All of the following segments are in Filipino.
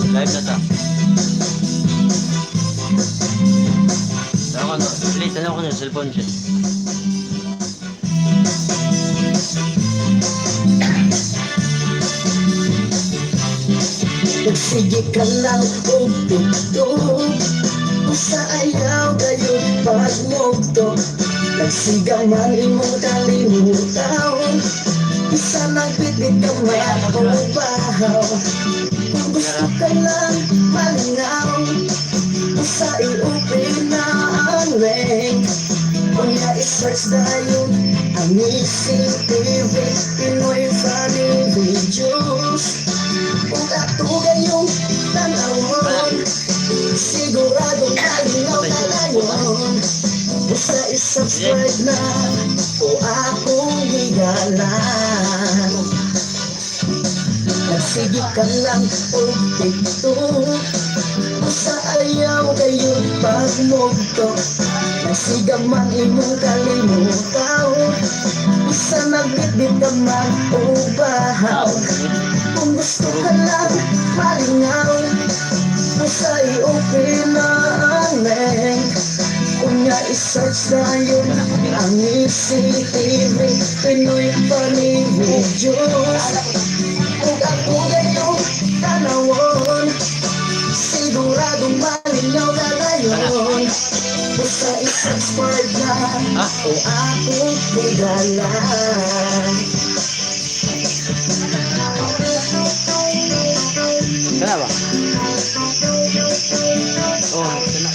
Live na ta. Tanaw ko na cellphone siya. Nagsige ka lang tugtog sa ayaw gayon pagmugtog. Nagsigaw man imong kalimutan, isa nagbitbit ka makubahaw. Kung gusto ka lang malingaw, sa i-open na ang link. Kung na-search dayon ang CCTV, Pinoy Funny Videos. Kung katugan yung tanawon, siguradong kalinaw na layon. Basta isubscribe na o akong higalan. Nagsige ka lang o TikTok, basta ayaw gayon pagmugtok. Nagsiga man imong kalimutan, basta nagbitbit ka man o bahaw. Kung gusto ka lang malingaw, basta i-open na ang link. Kung na-search na yun ang CCTV, Pinoy Funny Videos. Kung ako gayong tanawon, siguradong malinaw na ngayon. Basta i-subscribe na o akong higalan. Sana ba? Oh, sana.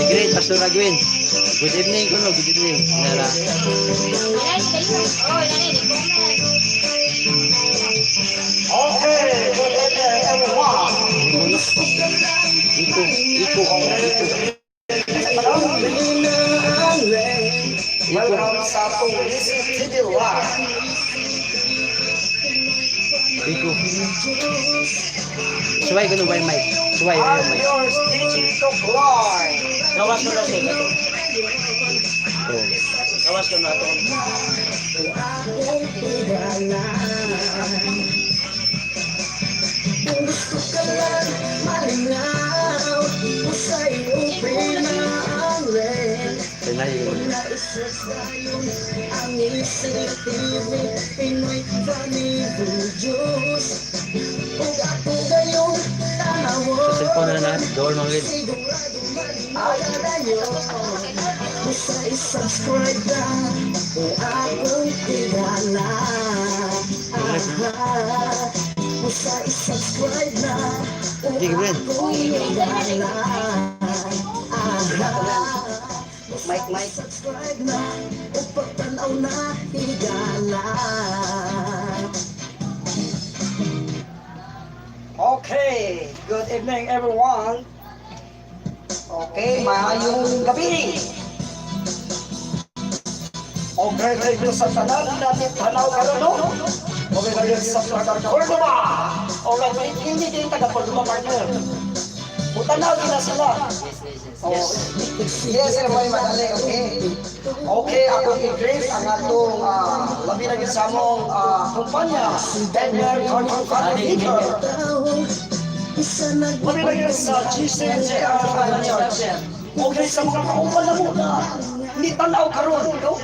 Great, Pastor Agwin. Good evening, kuno. Good evening. Nara. Okay, good evening everyone. Iko. Welcome sa atong CCTV Live. Iko. Suway kuno ba yung mic? Suway I'm yung mic. yours, Digital Live. Gawas ko na siya. Oh. Gawas ko na ito. Kung gusto ka lang malingaw, basta i-open na ang link. Kung na-search na yun ang CCTV, Pinoy Funny Videos. Kung ako gayong tanawon, Sa cellphone na lang, door mga gid. siguradong malinaw na yun. Basta i-subscribe na o akong higalan. Basta i-subscribe na o akong higalan. Mic. Subscribe na o pagtanaw na higalan. Okay, good evening everyone. Okay, maayong gabi. Okay, dito sa tanan natin tanaw karon no? Okay na yun sa taga Cordova. Okay, hindi din taga Cordova partner. Mutanaw din na sila. Yes, sir, may madali, okay. Okay, ako i-grace ang atong labi na sa among kumpanya, Denver Carnival Family Leader. Labi na sa GCNJR Financial. Okay, sa mga kauban na muna, hindi tanaw karon, no?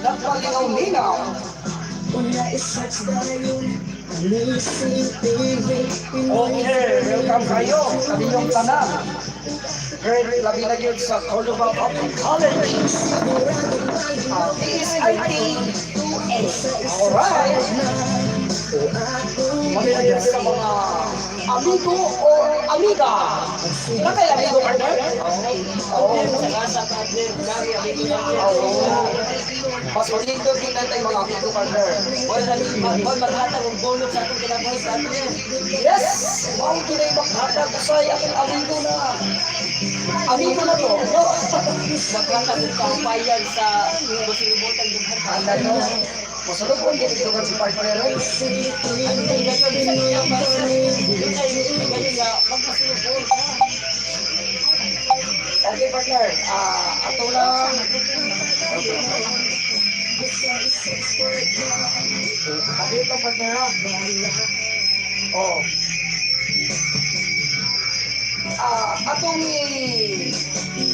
Nagpalingaw-lingaw. Okay, welcome kayo sa inyong tanan. Great, labi na yun sa Cordova Public College. PSIT 2A. Alright. Labi na yun sa mga amigo o amiga. Ilan kayo amigo, partner? Oo. Mas magiging din natin mga amigo, partner. Maghatag ng bonus sa atong kinabuhi sa atin. Yes! Mao kinay maghatag sa akong amigo na. Amigo na to. Maghatag ng kampayan sa busibutan ng Anda no. Masulog ko din ito si partner. Okay, partner. Ato lang. Dito, partner. Oh.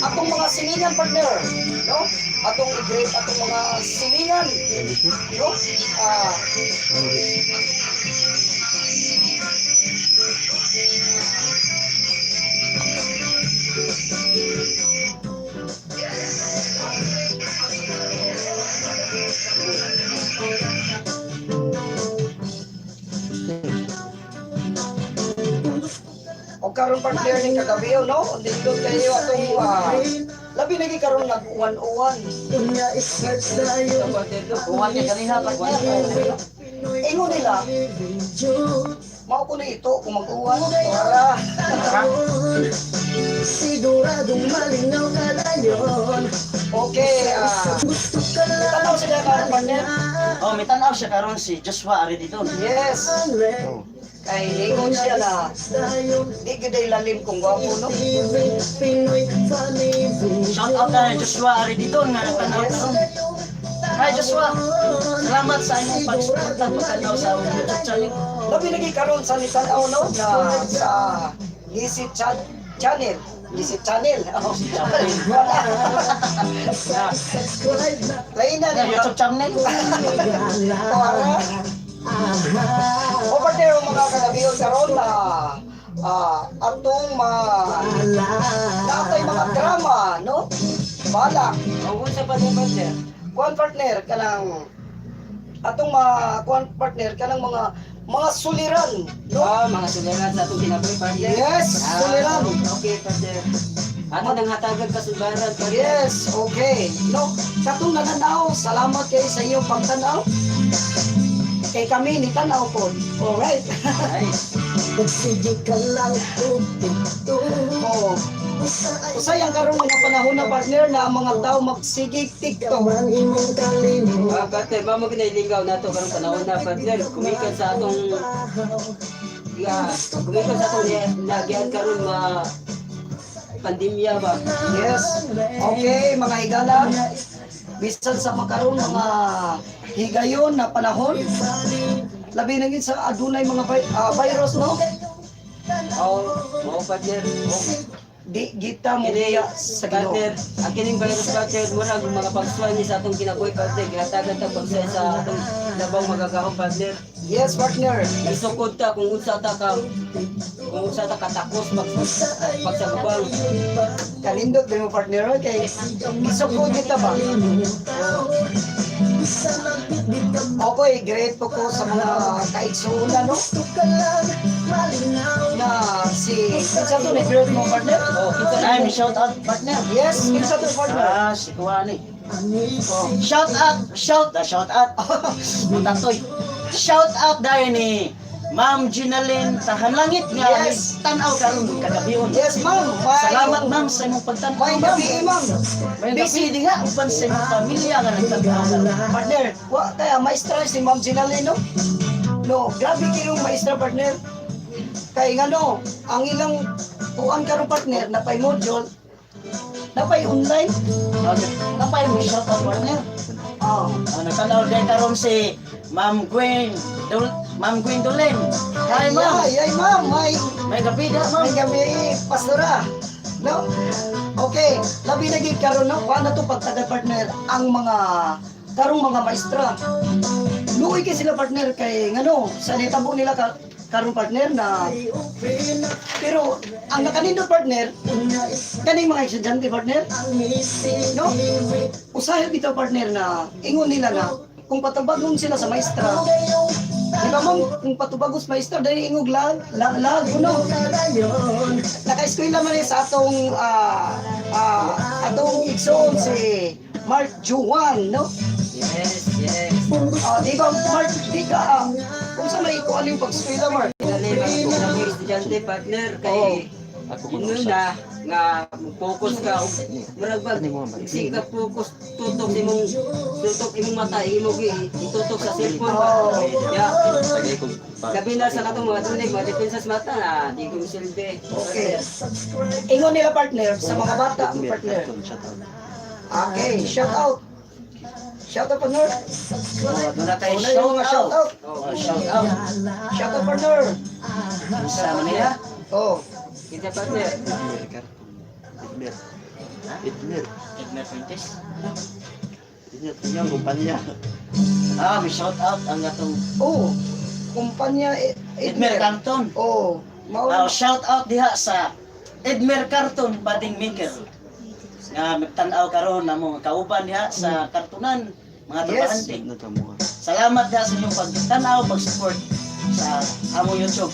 Atong mga silingan, partner. No? Atong i-grade atong mga silingan. No? O karon partner ni kagabi no? Dindot kayo atong labi lagi karon nag-101. Unya i-search tayo. Kuha niya kanina, partner. Ingon nila, mao ko na ito kung mag-uwan para Siguradong malinaw ka na yun. okay, Gusto ka lang tanaw sila karon partner. Oh, may tanaw siya karon si Joshua ari dito. Yes, kay ingon siya na di gyud lalim kung gwapo no. Pinoy funny Shout out na Joshua ari dito nga nagtanaw karon. Hi Joshua. Salamat sa imong pagsuporta pagtanaw sa among YouTube channel. Labi lagi karon sa litanaw no na sa Gisit channel. Gisit channel. Oh, Subscribe na. lain na Sa YouTube channel. para o partner ang mga kagabiyon karon na atong natay mga drama no balak Ang unsa pa din partner? kuan partner kanang atong kuan partner kanang mga suliran no Mga suliran sa atong kinabuhi partner. Yes, suliran. Okay partner. Ano nang hatagan kasubaran partner? yes okay no katong nananaw salamat kay sa iyong pagtanaw kay kami ni tanaw po alright Nice. Magsige ka lang ito. oh usay ang karon mga panahon na partner na ang mga tao magsigig TikTok Man imong kalimot. Partner, ba mo kinailingaw na to karong panahon na partner. Kumikan sa atong kumikan sa atong nagyan karon nga pandemya ba. yes okay mga higala bisan sa makaroon mga higayon na panahon labi na gid sa adunay mga virus no Mo partner. di kita mo Kini iya sa Ginoo. partner, ang kining virus partner mura ang mga pagsuan ni sa atong kinabuhi partner. Ginatagan ta pagsuan sa atong labang magagahong partner. Yes partner Isukod ta kung unsa ta katakos pagsagubang. kalindot din mo partner kay isukod kita ba okay great po ko sa mga kaigsuunan no na si kinsa to ni great mo partner Ay, shout out partner. yes kinsa to partner Si Kuwani. Shout out. Tatoy. Shout out dahil ni Ma'am Ginalyn Tahanlangit nga Yes. tanaw karon kagabion. yes ma'am Salamat ma'am sa imong pagtanaw. may gabi ma'am May gabi di nga uban sa imong pamilya nga nagtanaw. partner wa kaya maestra si Ma'am Ginalyn no grabe kayong maestra partner kay ngano ang ilang kuan karon partner na pay module na pay online Napay mo shout out partner. Nagtanaw din karon si Ma'am Gwen Dulen. Hi ma'am. ay ma'am May gabi na ma'am. may gabi pastora no okay labi na gid karon no paano to pagtaga partner ang mga karong mga maestra luoy kay sila partner kay ngano sa nitabo nila karong partner na pero ang nakanindot partner kaning mga estudyante partner no usahay bitaw partner na ingon nila na kung patubagon sila sa maestra di ba ma'am kung patubagos maestra dahil ingog lag no naka-eskwela man sa atong atong igsoon si Mark Juan no Yes. di ba Mark di ka kung sa may ikuan yung pag-eskwela Mark Dali mga estudyante partner kay Inuna nga focus ka murag ba sige ka focus tutok sa imong tutok imong mata imong itutok sa cellphone ba ya gabi na sa katong mga tunig mga depensa sa mata na di ko silbi. Okay. Ingon nila partner sa mga bata, partner. Okay, shout out. Shout out partner. Doon na tayo Una yung mga shout out. Shout out. Shout out partner. Sa Manila. Oh, Kita partner. Edmer Fuentes. May shout out ang atong oh. Kumpanya Edmer Canton. Oh, mao. Shout out diha sa Edmer Carton Bading Maker. Nga magtanaw karon namo kauban diha sa kartunan mga trabahante. Salamat diha sa inyong pagtanaw, pag-support sa among YouTube.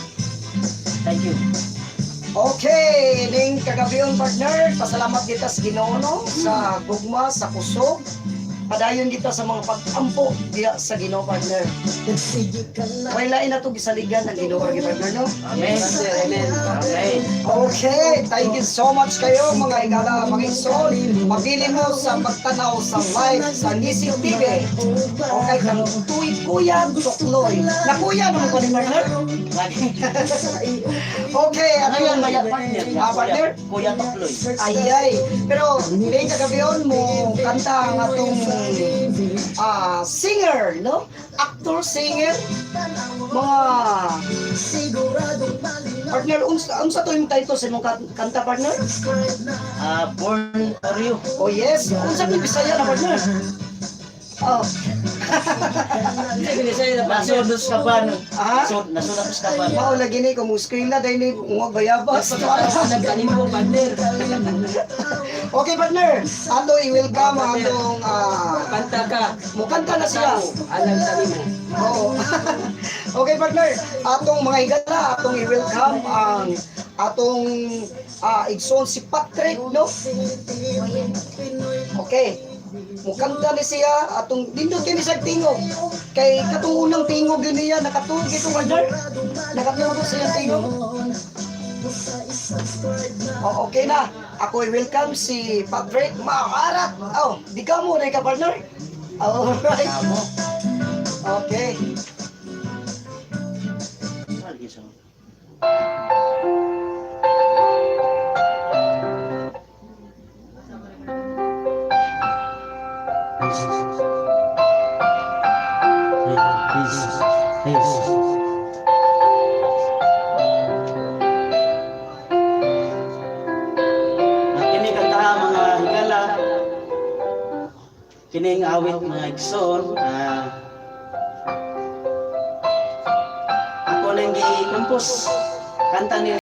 Thank you. Okay, ning kagabion partner, pasalamat kita sa Ginoo no, sa gugma, sa kusog. Padayon kita sa mga pag-ampo diya sa Ginoo partner. Way lain na to gisaligan ng Ginoo partner no. Amen. Amen. Amen. Okay, thank you so much kayo mga igala, mga igsoon. Mabili mo sa pagtanaw sa live sa Nisig TV. Okay, kang tuwi kuya tukloy. Na kuya naman ko ni partner. Okay, ano yan maya partner? Partner? Kuya Tokloy. Ayay. Pero may kagabion mo kanta ang atong singer, no? Actor, singer, mga partner, unsa to yung title sa imong kanta partner? Born for you. Oh yes, unsa to yung Bisaya na partner? Oh. Sige sa'yo na partner. Nasudos ka ba? Ah? Nasudos ka ba? Mao lagi ni kumuskrin na dahil ni mga bayabas. Nagkanimo partner. Okay partner, ato i-welcome ang atong Kanta ka. mukanta na siya. Alam tabi mo. Oo. Okay partner, atong mga higala, atong i-welcome ang atong igsoon si Patrick, no? Okay. Mukanta ni siya atong dindot kini sa tingog. Kay katong unang tingog yun niya nakatugid ito partner. Nakatugid siya tingog. Oh, okay na. Ako i-welcome si Patrick Maarat. Oh, di ka mo na ka partner. Alright. Okay. Kini kanta mga higala. Kining awit mga igsoon. Ako nang gi-compose kanta ni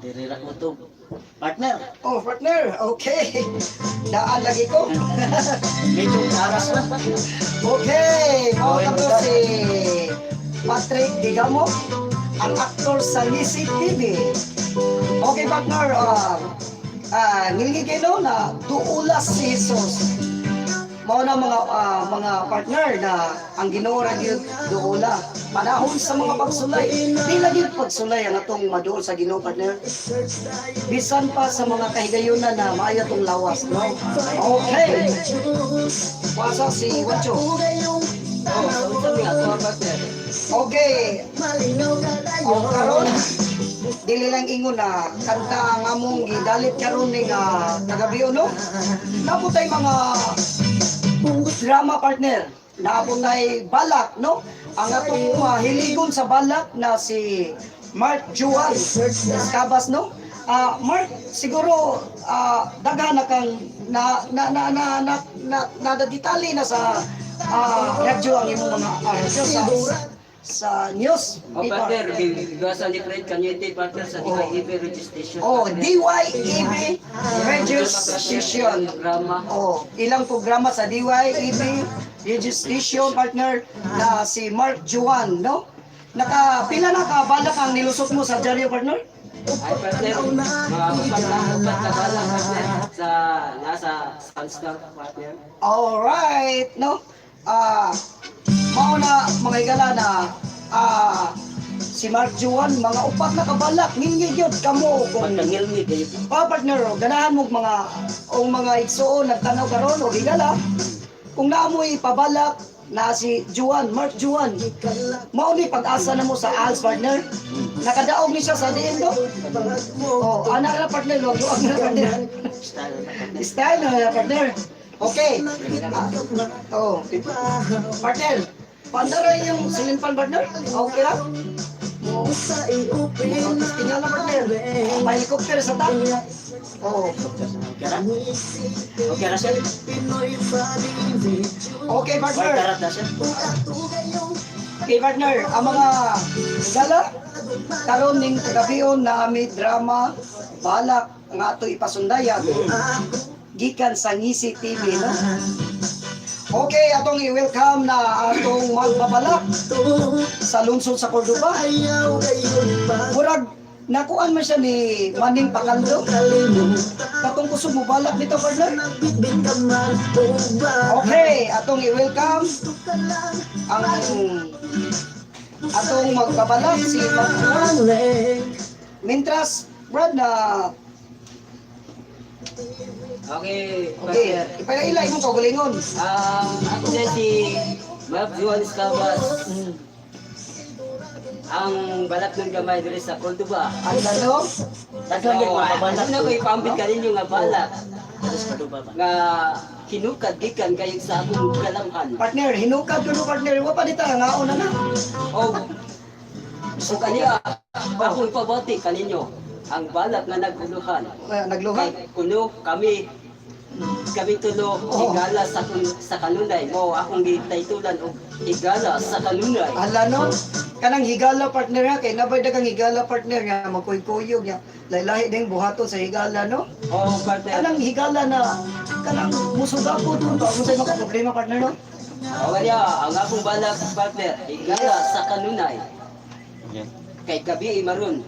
dirira ko to. Partner, Oh, partner. Okay. Daan lagi ko. medyo aras lang. Okay. Mao na to si Patrick Digamo, ang aktor sa Nisig TV. Okay, partner. nilgi kayo na duulas si Jesus. Mao na mga partner na ang Ginoo ra gyud duula. Panahon sa mga pagsulay, di lagi pagsulay ang atong maduol sa Ginoo partner. Bisan pa sa mga kahigayunan na maayo tong lawas, no? Okay. Pasa si Wacho. Okay. Karon dili lang ingon na kanta ang among gidalit karon ning tagabiyo, no? Naputay mga drama partner, napunay balak, no? Ang atong hiligon sa balak na si Mark Juan Cabas, no? Mark, siguro daghan na kang nadadetali na sa radyo ang imong mga radyo sa news. Partner, bigasa ni Fred Kanyete, partner sa DYEB registration. DYEB registration. Ilang programa sa DYEB registration partner na si Mark Juan, no? Pila na ka balak ang nilusot mo sa dyaryo partner? Ay, partner, mga upat na balang, partner, sa nasa Sunstar, partner. Alright, no? Mauna mga higala na si Mark Juan, mga upat na kabalak, ningi yun kamo kung Pagkangilmi kayo. partner, ganahan mo mga igsoon nagtanaw karon o higala kung naamoy pabalak na si Juan, Mark Juan, mauni pag-asa na mo sa ALS partner, nakadaog ni siya sa diin do. Anak na partner, wag na partner. Style na partner. Okay. Partner, pandaray yung silimpan partner? Okay lang? Tingnan na partner. May helicopter sa top. Okay ra sir. Okay partner. Karat na sir. Okay partner, ang mga gala karon ning kagabion na may drama balak nga ato ipasundayan gikan sa Ngisi TV, no? Okay, atong i-welcome na atong magbabalak sa lungsod sa Cordoba. Murag nakuan man siya ni Maning Pakaldo. Katong kusog mo balak dito partner. Okay, atong i-welcome ang atong magbabalak si Magjuan. Mintras Brad na Okay, okay, partner. ipaila imong kaugalingon. Ako na si Mark Juan Cabas. Ang balak ng gamay diri sa Cordoba. Ang lalo, Daghang gyud mga Balak kabalak. na ko ipambit kaninyo nga balak Alas Cordoba ba? nga hinukad gikan kayo sa akong kalamhan. partner, hinukad ko no partner, wa pa dita ngaon na. So kaniya, ako ipabati kaninyo ang balak nga naguluhan. Nagluha. Kay kuno kami tulo higala sa kanunay mo akong gitaytulan og higala sa kanunay. Hala no, kanang higala partner ha, kay nabay dagang higala partner nga magkuy-kuyog nga. Lahi-lahi ding buhaton sa higala no. Partner. Kanang higala na kanang musuga po dun ba mo say maka problema partner no. Kaya ang akong balak partner higala sa kanunay. Kay gabi maron.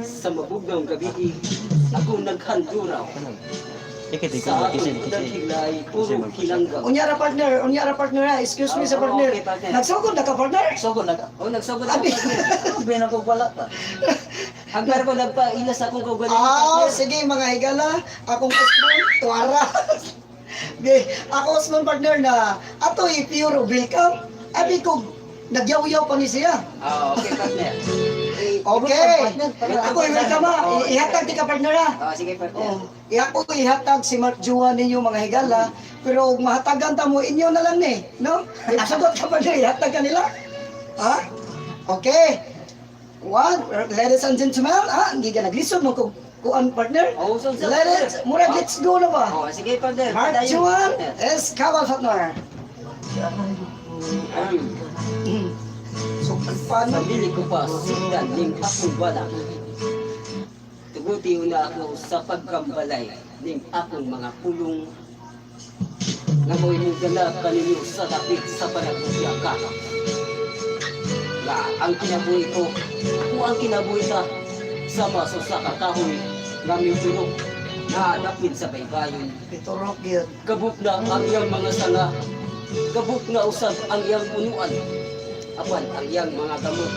Sa mabugnaw gabi ako naghanduraw. Sa akong daghilay puro kilanggaw. Unyara partner ha, excuse me sa partner. Okay, partner. Nagsugod na ka partner. Sugod na ka. Nagsugod ako Abi. partner. Sabi na ko wala pa. Hanggar ko nagpailas akong kaugalingon. Sige mga higala, akong Osman, tuwara. Okay, ako Osman partner na ato i-pure welcome. Abi ko, nagyaw-yaw pa ni siya. Okay partner. Okay, ako i-welcome ha. Ihatag di ka partner ha. Sige partner. Ako ihatag si Mark Juan ninyo mga higala, pero kung mahatagan ta mo inyo na lang ni, no? Sagot ka partner, ihatag ka nila. Ha? Okay. Ladies and gentlemen, hindi ka naglisod mo kuan partner. Let's go na ba? Sige partner. Mark Juan is Cabal partner. So, paano? Pabili ko pa sigdan ning akong balak. Tuguti una ako sa pagkambalay ning akong mga pulong nga mo'y nagdala kaninyo sa dapit sa panagpusya ka. Nga ang kinabuhi ko, ako ang kinabuhi ta sa maso sa kakahoy nga may tulog. na dapit sa baybayon. Piturok yun. Kabuk na ang iyang mga sanga, kabuk na usab ang iyang punuan. Apan ang iyang mga gamot,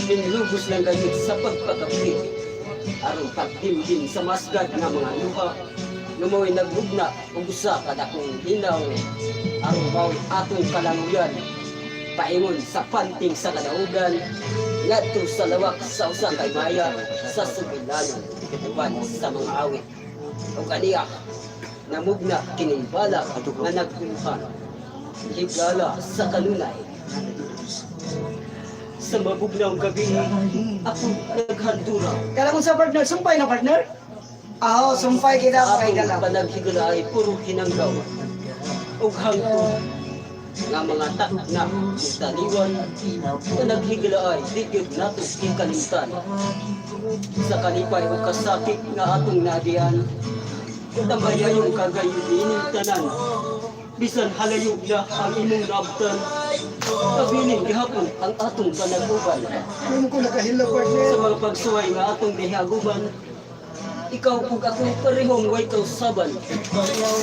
pinilubos ng gayud sa pagpagapit. Aron pagdimdim sa masgad nga mga luha, lumoy nagbugna ug usa kada kong hinaw. Aron bawat atong kalanguyan, paingon sa panting sa kadaugan, ngadto sa lawak sa usa ka maya sa subilanon katuban sa mga awit. O kaniya, namugna kining balak nga nagkuha. Higala sa kanunay. Sa mabugnaw gabi, ako naghandura. Kala kung sa partner, sumpay na partner? Oo, sumpay kita ako kay Akong Gala. panaghigala ay puro hinanggaw. Ug hangtod nga mga takna taliwan, panaghigala ay digid nato kikalimtan. Sa kalipay o kasakit nga atong nadiyan, tambaya yung kagayunin tanan. Bisan halayog na ang imong nabtan, kabilin gihapon ang atong panaguban. Ano ko nakahila partner? Sa mga pagsuway nga atong dihaguban, ikaw ug ako parehong way kausaban.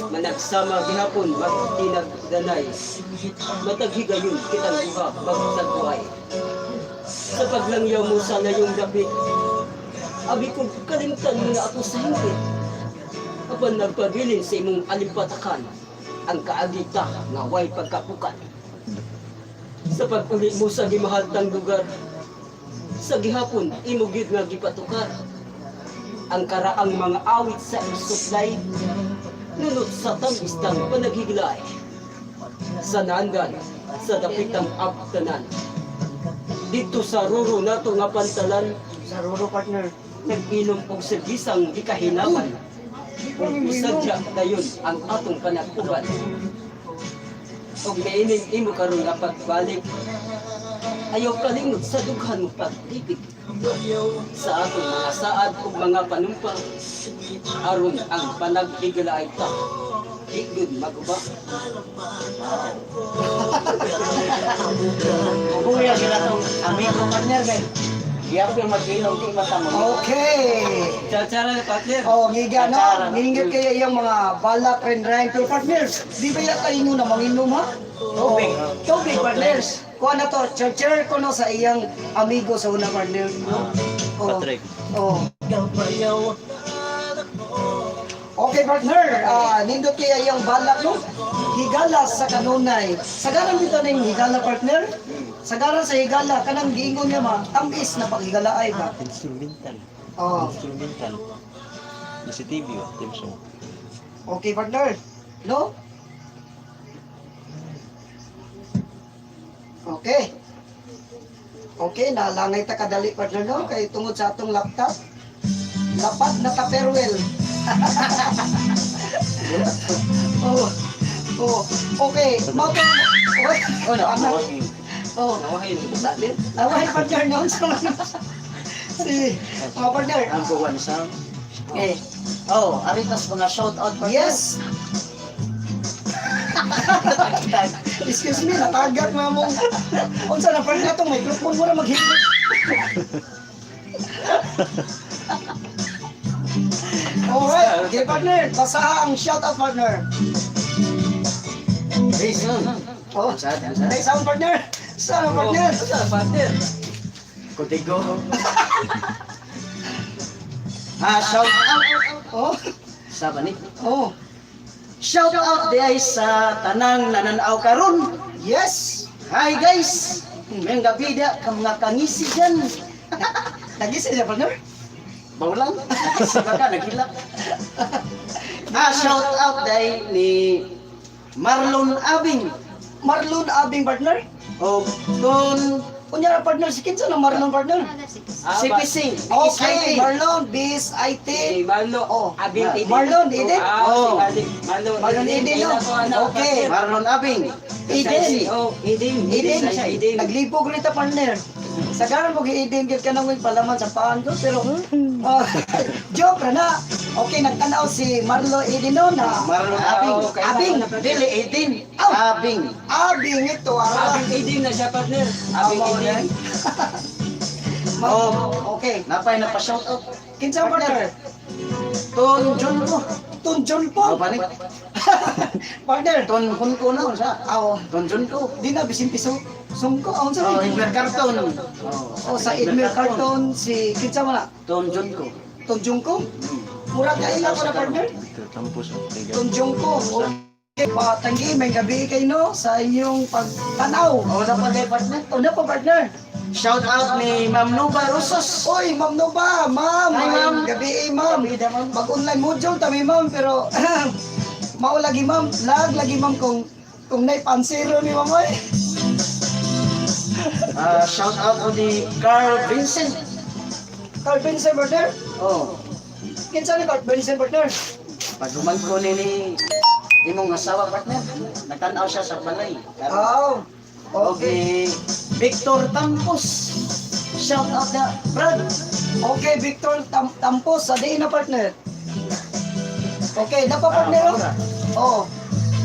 Managsama gihapon magtinagdanay, mataghigayon kitang duha magtagbuhay. Sa paglangyaw mo sa layong dapit, abi kong kalimtan mo na ako sa hingpit. Apan nagpabilin sa imong alimpatakan, ang kaagita nga way pagkapukan. Sa pag-uli mo sa gimahaltang lugar, sa gihapon imo gyud nga gipatukar. Ang karaang mga awit sa isuplay, nunot sa tambistang panaghigilay. Sa nandan, sa dapitang abtanan. Dito sa ruro nato nga pantalan, Sa Roro partner. nag-inom og sergisang di kahinaman. Kung isadya dayon ang atong panagpuban. Kung maining imo karon nga pagbalik, ayaw kalimot sa dughan mo pagtipig. Sa atong mga saad ug mga panumpa, aron ang panaghigala ay ta. Igud maguba. Kuya sila tong amigo partner kay giyapon mag-inom di mata mo. Okay. Chachara partner. Oh, ngiga no, ningit kaya iyang mga balak and rhyme to partners. Di ba yata inyo na manginom ha? Tubig. Tubig partners. Kuha na to, churcher ko no sa iyang amigo sa una partner. No? Oh. Patrick. Oh. Okay partner, nindot kaya iyang balak no? Higala sa kanunay. Sagaran dito na yung higala partner? Sagaran sa higala, kanang giingon niya ma, tamis na paghigala ay ba? Instrumental. Oh. Instrumental. Nasi TV oh, team song. Okay partner, no? Okay. Okay, nalangay ta kadali partner no? Kay tungod sa atong laptop. Lapad na taperwell. Oh. Oh. Okay, mao to. Okay. Oh, no. Ano? Oh. Nawahin sa din. Away partner no? Si mga partner. Ang kuwan sa okay. Oh, aritas mga shout out partner. Yes. Excuse me, natagak na mong. Unsa na partner itong microphone mo na maghigit. Alright, okay partner, basaha ang shoutout partner. Reason. Oh, Sad. hey, sound partner. Sana partner. Sa partner. Kutigo. Shout out. Oh, Sa bani. oh, Shout out diay sa tanang nananaw karon. yes. Hi guys. May gabi dia ka mga kangisi dyan. Nagising siya partner. Bawlang. Isa ka naghilak. Shout out diay ni Marlon Abing. Marlon Abing partner. O kung Kunya na partner, si Kinsa na Marlon partner. si Pising. Okay, Marlon, Bis, IT. Si Marlo, Oh, Abing Eden. Marlon, Eden? Oh. Marlon Eden, no? Okay. Marlon Abing. Eden. Oh, Eden. Eden, Siya, Eden. naglipog rin ta partner. Sagaran mo Eden gyud ka nang palaman sa paan ko pero joke ra na. Okay, nagtanaw si Marlo Eden no na Marlon Abing. okay. Abing. Dili Eden. Oh. Abing. Abing ito ara. Abing Eden na siya, partner. Abing Amo Eden. yan. Okay. Napay na pa shout out. Kinsa partner? Ton John ko. Tunjon Oh, po. panik. Partner. Ton Kun ko na sa. Aw, Ton John ko. di na bisin piso. Sungko ang Oh, sa. Edmer Carton. Oh, sa Edmer Carton si kinsa mo na? Ton John ko. Tunjong ko. Murag kay ila ko na partner. Tampos ang tiga. Tunjong ko. Okay, patanggi may gabi kayo no sa inyong pagtanaw. Oh, na pa kay partner. Una pa partner. Shout out ni Ma'am Nuba Rosos. Oy, ma'am no ba? Ma'am, Hi, ma'am. gabi ma'am. Gabi da, ma'am. Mag-online module kami ma'am pero mao lagi ma'am, lag lagi ma'am kung nay pansero ni ma'am oy. Shout out to ni Carl Vincent. Carl Vincent partner. Oh, Kinsa ni Carl Vincent partner? paduman ko ni imong asawa partner. Nagtanaw siya sa balay. Oh. Okay. Okay. Victor Tampos. Shout out na Brad. Okay, Victor Tampos sa day na partner. Okay, napa partner oh.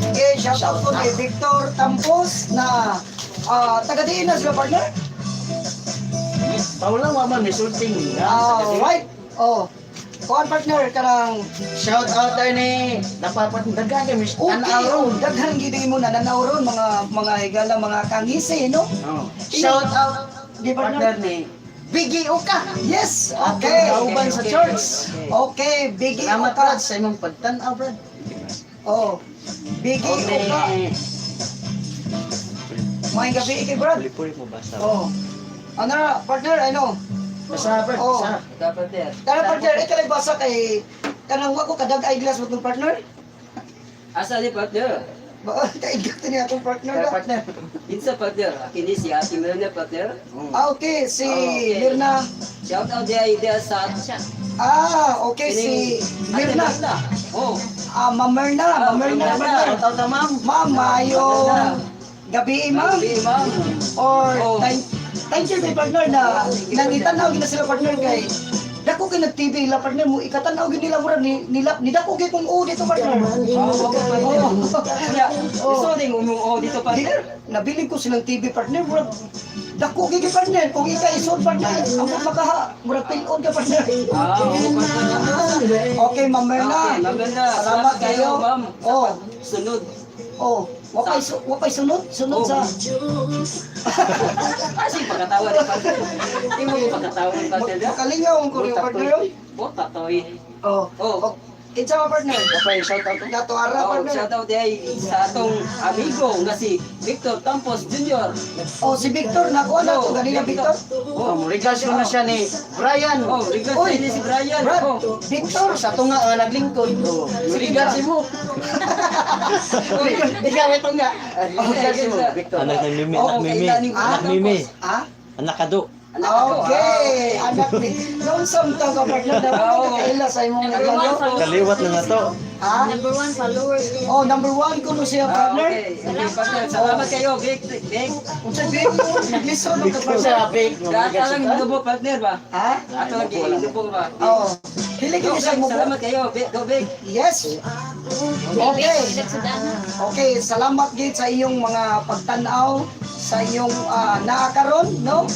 Okay, shout out po kay Victor Tampos na taga diin na sila partner. Paula wa man misulting. Right. Oh. Kuan partner kanang Shout out tayo ni napapat dagan kay Miss okay, Tanaw. daghan gid mo nananaw ron mga higala mga kangisi no. Oh. Shout out Di partner partner. ni Biggie Oka. Yes, Okay. okay. Kauban sa church. Okay, Biggie Salamat Oka. Brad sa imong pagtanaw Brad. Oh. Biggie Okay. Oka. May gabi kay Brad. Puli-puli mo basa. Oh. Ano na, partner, ano? Basta Brad, Oh. basta. Dapat there. Tara partner, ikalay basa kay kanang wa ko kadag eyeglass mo tong partner. Asa ni partner? Ba, kaiglat ni akong partner Kaya na. partner. Insa partner. Kini si Ate Mirna partner. Okay, si Okay. Mirna. Shout out dia sa Okay, si Mirna. Oh. Ma'am Mirna, Ma'am Mirna, partner. Shout out na ma'am. Ma'am, mayong gabi, ma'am. Gabi, ma'am. Or, Oh. thank you kay partner na nangitanaw gina sila partner kay dako kay nag-TV la partner mo ikatanaw gid nila mura ni dako kay kung dito partner. Gusto din umuo dito partner. Nabilig ko silang TV partner mura dako kay partner kung ika-isod partner ang makaha mura pilon ka partner. Okay, Ma'am Merna. Maganda. Salamat kayo. ma'am. Oh, Sunod. wapay sunod sa Kasi pagkatawa ni partner. Hindi mo yung pagkatawa ni partner. makalingaw ang kuryo partner. Bota toy. Oh, Oh. kinsa ka partner? Okay, shout out to Nato ara Oh, partner. shout out day sa atong amigo nga si Victor Tampos Jr. Oh, si Victor nakuha na ko ganina Victor. Oh, regards ko na siya ni Brian. Oh, regards Oy, ni si Brian. Brad, Oh. Victor, Sa tunga naglingkod. Oh, regards mo. Ikaw ito nga. Regards mo, Victor. Anak ng Mimi, Oh, anak Mimi. kailan yung Anak Mimi. ah? Anak kado. Okay, anak ni. Lonesome to ka partner na Oh. kaila sa imong nagano. Kaliwat na nga to. Ah? Number 1 followers. Oh, number 1 kuno siya partner. Okay, okay, partner. Salamat kayo, Vic. Vic. Unsa Vic? Naglison ka partner. Sa big. Ato lang inubo, partner ba? Ha? Ato lang inubo ba? Oh. Dili Go, kini siya Vic, mo. salamat kayo, Vic. Go, Vic. Yes. Okay. Nagsudana. Okay, salamat gid sa iyong mga pagtan-aw sa iyong naakaron, no?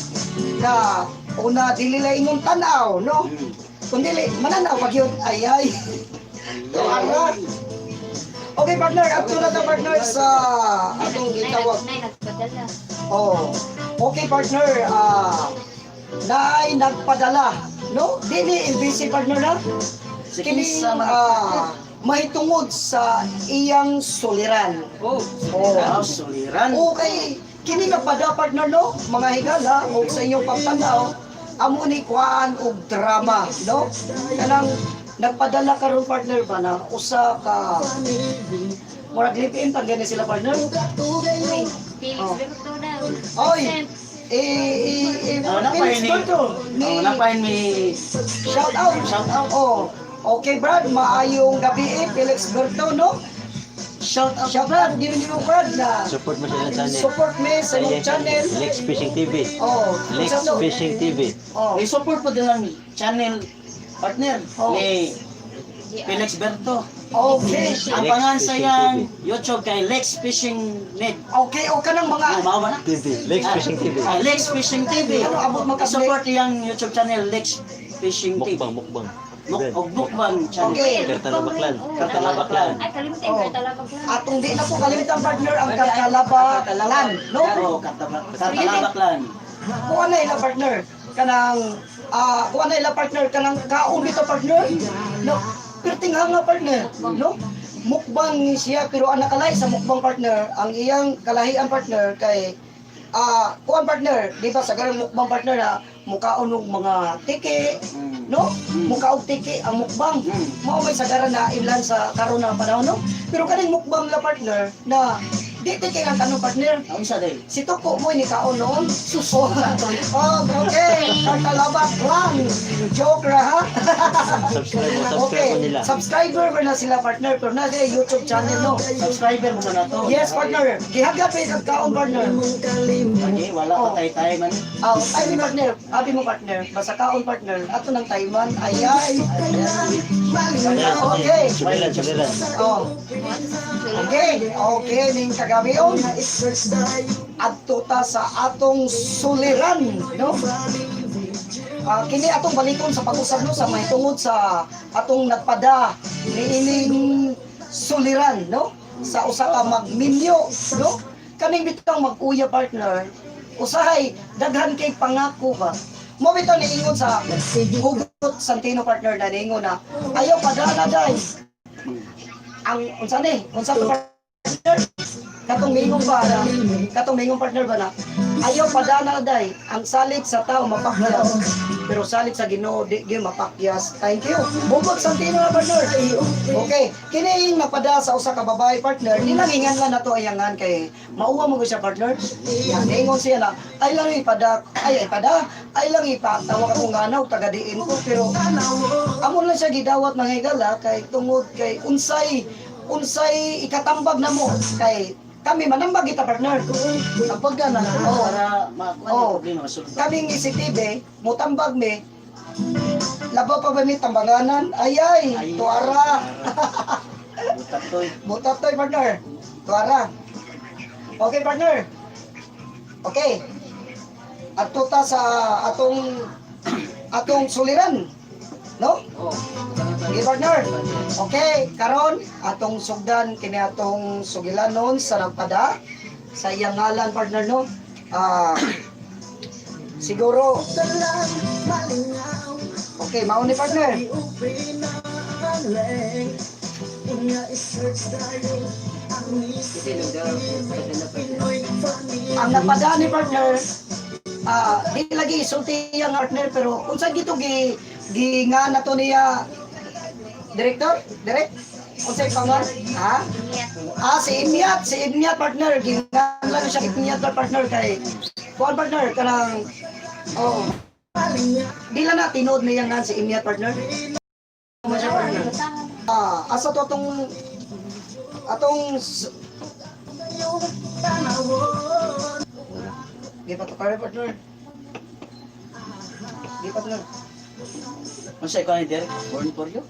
Na una dili lang imong tan-aw, no? Kundi mananaw pag yun. Ay. Ara. Okay, partner, up to na to partner sa atong gitawag. Nagpadala. Oh. Okay, partner, naay nagpadala, no? Dili busy partner na. Kini mahitungod sa iyang suliran. Oh, Oh, suliran. Okay, kini nagpada partner no, mga higala o sa inyong pagtanaw, amo ni kuan og drama, no? Kanang nagpadala karon partner ba na usa ka murag lipin pag gani sila partner. Felix Oh. Berto daw. Oy, Napahin ni. ni Napahin ni. shout out. Shout out. Oh, okay Brad, maayong gabi Felix Berto, no? Shout out. Shout out, gini mo Brad na Support mo siya sa channel. support me sa iyong channel. Lex Fishing TV. Oh, Lex unsa to? Fishing TV. Oh, I-support po din ang channel partner Oh. ni Felix Berto. okay. Ang Lex pangalan sa Fishing iyang TV. YouTube kay Lex Fishing Net. Okay, o ka ng mga Mao ba na? TV. Lex Fishing TV. Lex Fishing TV. Ano, abot mo ka- I-support iyang YouTube channel Lex Fishing TV. Mukbang, mukbang. Mukbang channel. Okay. Kartalabaklan. Kartalabaklan. Ay, kalimutan Oh. yung talabaklan. Atong di na po kalimutan partner ang Kartalabaklan, no? Oo, Kartalabaklan. Kuha na ila partner kanang kuha na ila partner kanang kaon dito partner. No. Perting nga partner, no? Mukbang ni siya pero ang nakalay sa mukbang partner ang iyang kalahian partner kay kuan partner, di ba sa garang mukbang partner na mukaon og mga tiki, no? Mukaog tiki ang mukbang. Mao may sagaran na ilan sa karon na panahon, no? Pero kaning mukbang la partner na di tiki ang tanong partner. Unsa day? Si Tuko mo ni kaon noon. Suso. Okay. Kartalabak lang. Joke ra ha. Subscribe mo Okay. nila. Subscriber ba na sila partner pero na sa YouTube channel no. Subscriber mo na to. Yes partner. Gihagap sa kaon partner. Okay, wala pa tay man. Ay ni partner. Abi mo partner. Basta kaon partner. Ato ng Taiwan. Ayay. Okay. Suliran. Oh. Okay. Okay ning kagabi on. Adto ta sa atong suliran, no? Kini atong balikon sa pag-usab no sa mahitungod sa atong nagpada niining suliran, no? Sa usa ka magminyo, no? Kaning bitang mag-uya partner, usahay daghan kay pangako ba? Mo bitaw niingon sa hugot Santino partner na niingon na ayaw padana day. Ang unsa partner? Katong mingong partner ba na ayaw padana day ang salit sa tao mapakyas pero salit sa Ginoo di gyud mapakyas. Thank you Bubot Santino na partner. Okay kini napada sa usa ka babae partner nilangingan lang nato ayangan kay mauwa mo siya partner yan ingon siya na ay lang ipada ay lang ipatawa ka kung nganaw taga diin ko pero amon lang siya gidawat ng higala kay tungod kay unsay ikatambag na mo kay kami manambag kita partner. Kapag gana para Oh. problema masulod. Kaming isitibe, mutambag me. Labaw pa ba mi tambanganan? Ayay, tuara. Utatoy. Butatoy partner. Tuara. Okay partner. Okay. Ato ta sa atong suliran. No? Okay partner. Okay, karon atong sugdan kini atong sugilanon sa nagpada sa iyang ngalan partner no. Siguro okay, mao ni partner. Ang napada ni partner di lagi isulti ang partner pero unsa gito gi nga nato niya direktor direct unsay pangan ha si Imyat partner gingan lang siya Imyat partner kay kuan partner kanang di lang na tinod niya nga si Imyat partner siya partner asa to atong di pa to partner di pa partner Unsa ikaw ni Derek? Born for you?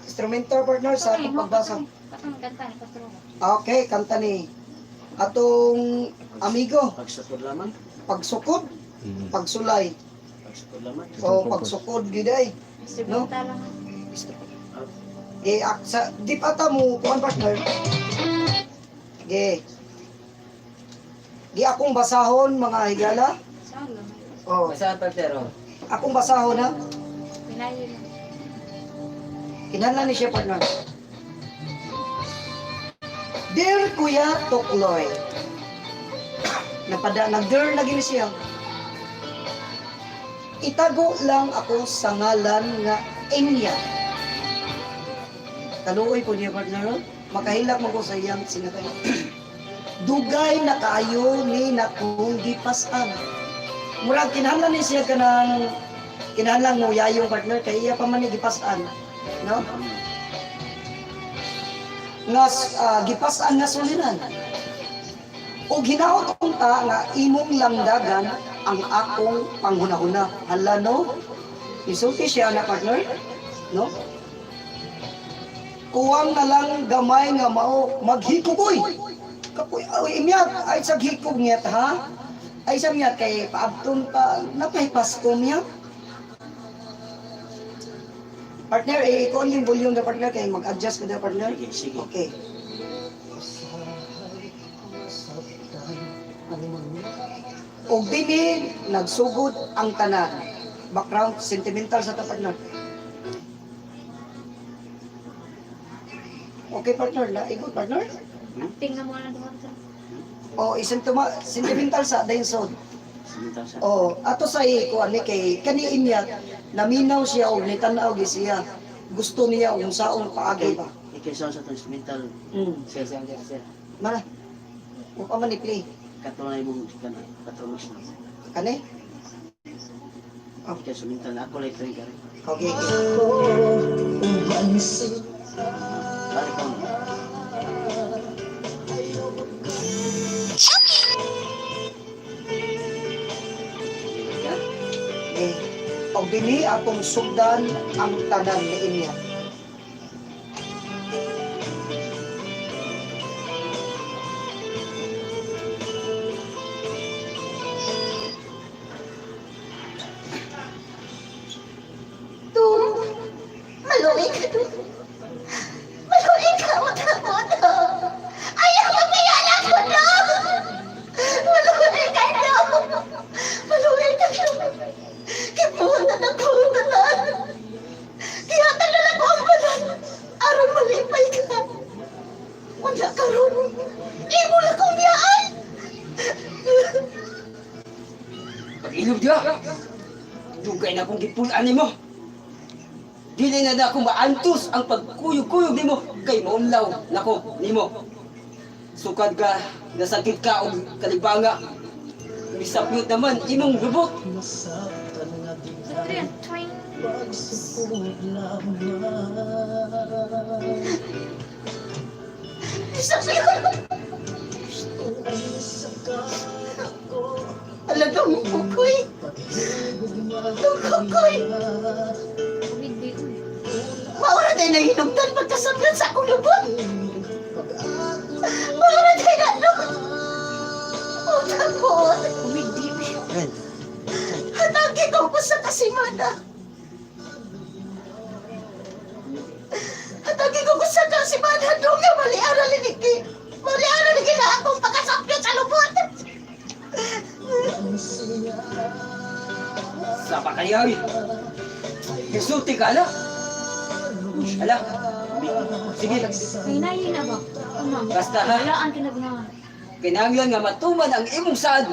instrumento partner sa atong pagbasa. Katong kanta ni Pastor. Okay, kanta ni atong amigo, Pagsukod lamang. pagsukod, pagsulay, Pagsukod lamang. o pagsukod giday. No? Instrumental lang. Sa di pata mo kuan partner. Gi akong basahon mga higala. Saan lang? Oh, Basta partner. akong basahon na. Pinayo lang. Kinahanglan ni siya partner. Dear Kuya Tukloy. Nag-dear na gini siya. Itago lang ako sa ngalan nga Enya. Kaluoy po niya partner. Makahilak mo ko sa iyang sinatay. Dugay na kaayo ni nakong gipasan. Murag kinahanglan ni siya kinahanglan mo yayong partner kay iya pa man ni gipasan. No? Nga gipasan nga suliran. O ginaot ta nga imong langdagan ang akong panghunahuna. Hala no? Isulti siya na partner? No? Kuwang na lang gamay nga mao maghikugoy. Kapoy imyat ay sa hikog niyat ha? Ay sa miyat kay paabton pa napay Pasko miyat. Partner, i-on yung volume na partner kay mag-adjust ko na partner. Sige, sige. Okay. Og dili nagsugod ang tanan. Background sentimental sa ta partner. Okay partner, na igon partner. Acting na muna doon sa. O sentimental sa dayon sod. Sumita sa. Oh, ato sa ko ani kay kani inya naminaw siya og nitanaw gi siya. Gusto niya og saong paagi ba. Ikay sa instrumental. Sir, sir, sir, sir. Mara. O pa man i-play. Katunay mong kana. Katunay mo. Kani? Ikay sumintal na ako like train ka rin. Okay. Balik ko. Eh, og dili atong sugdan ang tanan ni inya. Maluwi ka to. Maluwi ka mo to. Ayaw magpiyala ko to. Maluwi ka to. Maluwi ka to. Kipunan ang kulungan. Kaya talaga ko ang balan. Aron malipay ka. Wala ka ron. Imo na kong biyaan. Pag-ilog diya! Dugay na kong gipulaan ni mo! Dili na akong maantos ang pagkuyog-kuyog ni mo kay maunlaw nako ni mo. Sukad ka, nasakit ka o kalibanga. Misapyot naman imong lubot. Sa train. Train. Alagang kukoy. Kukoy. Big. Maura tayo nahinugdan pagkasablan sa akong lubot. Maura tayo na, no? O, tapos. Umigdi. Hatagi ko po sa kasimana. Hatagi ko po sa kasimana. Doon nga maliara liniki. Maliara liniki na akong pagkasapyot sa lubot. Sa pakayawi. Isuti ka na. Ala. Sige. Hinayin na ba? Ano? Basta ha. Walaan kinagnahan. Kinahanglan nga matuman ang imong saad.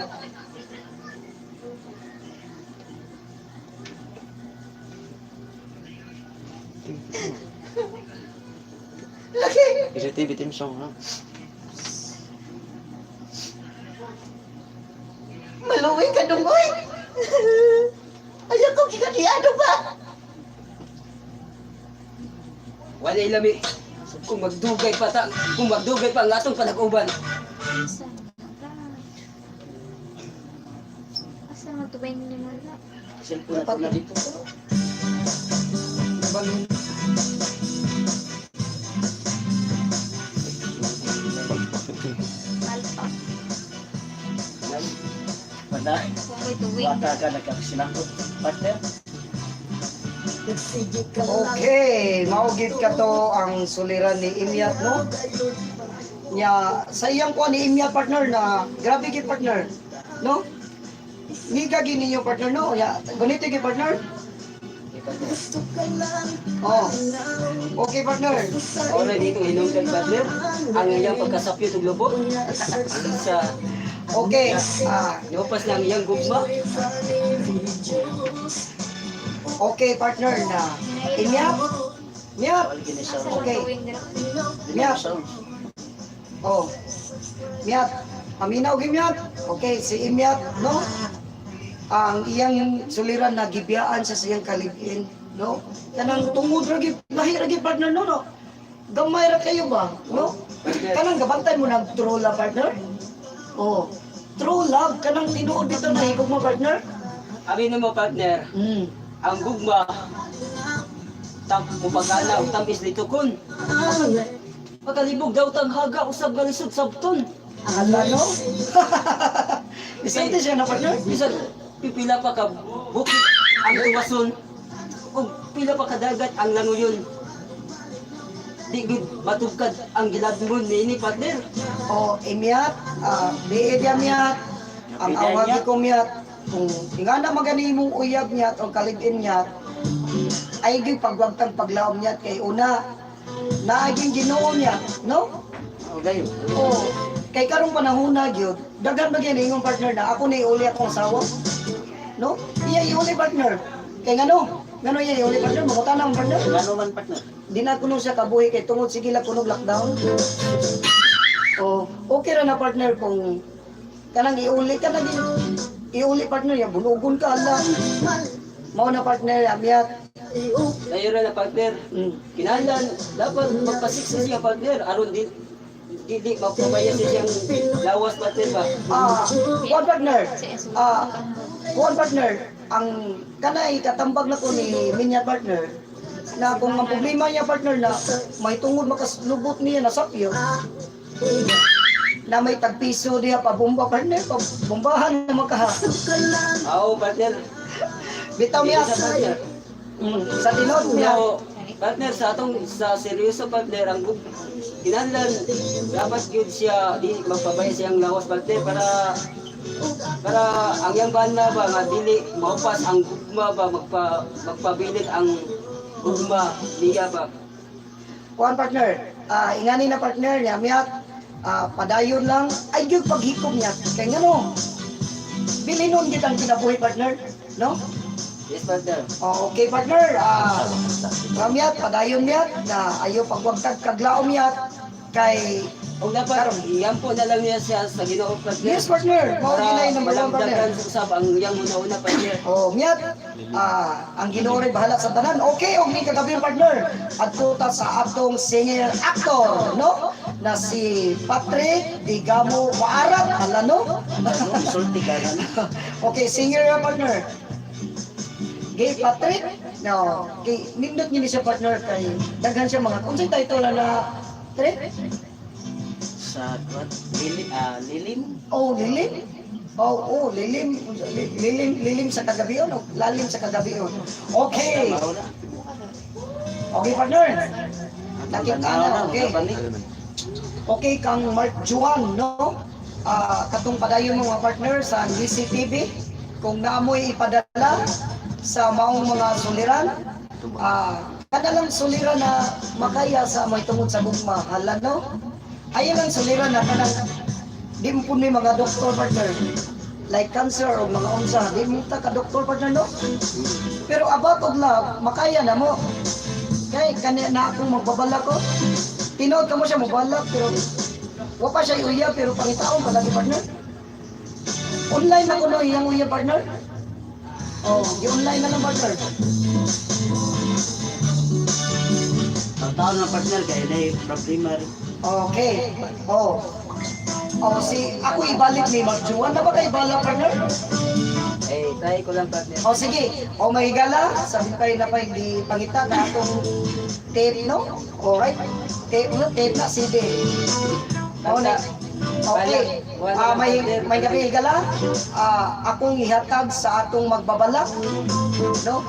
Lagi. CCTV team song ha. Maluwi ka dungoy. Ayaw ko kikadiado ba? Wala ilami. Kung magdugay pa ang atong panag-uban. Asa? Asa magtubay nila mo na? Cellphone na na dito. Malpak. Pada. Kung may tuwing. Bata ka nagkasinakot. Partner. Okay, maugit ka to ang suliran ni Imyat, no? Nya, sa iyang po ni Imyat partner na, grabe kay partner, no? Niga gini yung partner, no? Ya, ganito kay partner? Oh. Okay partner. Ora dito inom kay partner. Ang iyang pagkasapyot ug lubot. Sa Okay. Lupas lang iyang gugma. Okay partner na. Imyat. Imyat. Wala gini Asa sound. Okay. magtuwing nila? Miyat. Sound. Oh. Imyat. Aminaw Imyat. Okay, si Imyat, no? Ang iyang suliran na gibiyaan sa siyang kalibin, no? Kanang tungod ra gyud lahi ra gyud partner, no? Gamay ra kayo ba, no? Kanang gabantay mo nag true love partner? Oh. True love kanang tinuod dito na higog mo partner? Abi mo partner, ang gugma kung pag-ana o tamis dito kun. Pagkalibog daw taghaga usab galisod sabton. Ala, no? Isang siya na partner? Bisan pipila pa ka bukit ang tuwason. Ug pila pa kadagat ang languyon. Di gud matugkad ang gilabon ni partner. O imyat, diid ya miyat, ang Pilihan awagi niya. ko miyat, kung ingana magani mong uyab miyat o kaligin miyat, ay gyud pagwagtang paglaom miyat kay una, naaging ginoo miyat, no? Okay. O, kay karong panahon na gyud, daghan ba gyud ingong partner na ako ni uli akong asawa? No? Iya iuli partner. Kay ngano iya iuli partner, mangutan ang partner. Gano man partner? Di na kuno siya kabuhi kay tungod sige lang kuno lockdown. O, okay ra na partner kung kanang iuli partner ya bunugon ka ala. Mao na partner amyat. Dayo ra na partner. Kinahanglan dapat magpasiksa siya partner aron di magpabaya siya siyang lawas partner ba. Kuan partner. Kuan partner. Ang kanay katambag na ko ni Minya partner na kung ang problema niya partner na may tungod makaslubot niya na sapyo na may tagpiso diya pabomba partner, pabombahan na makaha. Oo partner. Bitaw niya Sa partner. sa tinod niya. So, partner sa seryoso partner ang kinahanglan dapat gyud siya di magpabaya siyang lawas partner para ang yang banda ba nga dili maupas ang gugma ba magpabilit ang gugma niya ba. Kuan partner, ingani na partner niya miyat padayon lang ay gyud paghikom niya. Kay ngano? Bilinon gid ang kinabuhi partner, no? Yes partner. Okay partner, miyat padayon miyat na ayo pagwagtag kaglaom miyat kay Kung dapat iyampo na lang niya siya sa Ginoo partner. yes partner, mao ginay number 1 partner. malamdagan sa usab ang iyang una-una partner. Oh, miyat, ang Ginoo rin bahala sa tanan. Okay, og ni kagabi partner. Adto ta sa atong singer actor, no? Na si Patrick Digamo Waarat, hala no? Sulti ka na. Okay, singer na partner. Gay Patrick, no, kay nindot niya siya partner kay daghan siya mga unsay title na Patrick? Sa kuan lilim. Oh, lilim. Lilim sa kagabion, o lalim sa kagabion. Okay. Okay, partner. Nakita na, okay. Okay, kang Mark Juan, no? Katong padayon mga partner sa DCTV, kung naamoy ipadala sa maong mga suliran, kadalang suliran na makaya sa may tungod sa gugma, hala, no? Ayun ang suliran na kanang di mo po may mga doktor partner like cancer o mga unsa di mo ta ka doktor partner no pero about of love makaya na mo kay kani na akong magbabala ko tinod ka mo siya magbala pero wa pa siya uya pero pangitaon pa lagi partner online na ko no iyang uya partner i-online na lang partner Taon na partner kay na problema rin. okay si ako ibalik ni Mark Juan na ba kay bala partner Try ko lang partner. sige. May higala. Sabi kayo na pa hindi pangita na atong tape, no? Alright. Tape na CD. Na. Okay. May gabi higala. Akong ihatag sa atong magbabalak. No?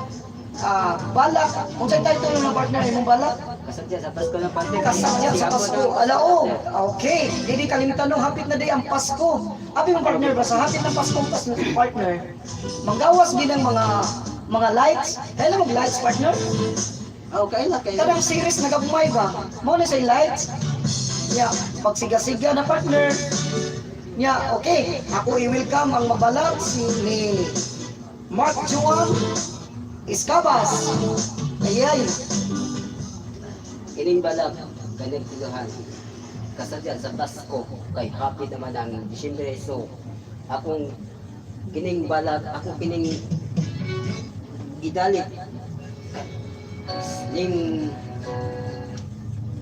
Balak. Kung sa'yo tayo ng partner, imong balak? Kasadya sa Pasko ng partner. Kasadya sa Pasko. Alao. Okay. Hindi kalimutan no, hapit na day ang Pasko. Abi mong partner ba sa hapit ng Pasko ng partner? Manggawas din ang mga lights. Kaya mag lights partner? Okay na kayo. Karang series nagabumay ba? Mo na say lights. Pagsiga-siga na partner. Okay. Ako i-welcome ang mabalak ni Mark Juan Escabas. Ayan. Ining balag, ganyan tuluhan. Kasadya sa Pasko, kay happy naman ang Disyembre. So, akong kining balag, ako kining gidalit. Ning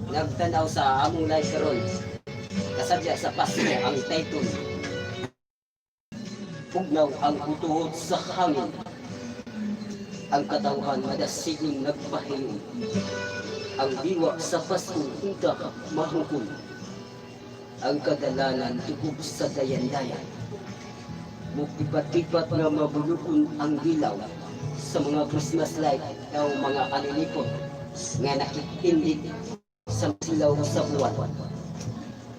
nagtanaw sa among live karon. Kasadya sa Pasko, ang title. Pugnaw ang utuhod sa hangin. Ang katawhan madasiging nagpahingi. Ang diwa sa Pasko hindi mahukul. Ang kadalanan tukob sa dayan-dayan. Mukipat-kipat nga mabulukon ang dilaw. sa mga Christmas light daw mga anilipot nga nakikindig sa silaw sa buwan.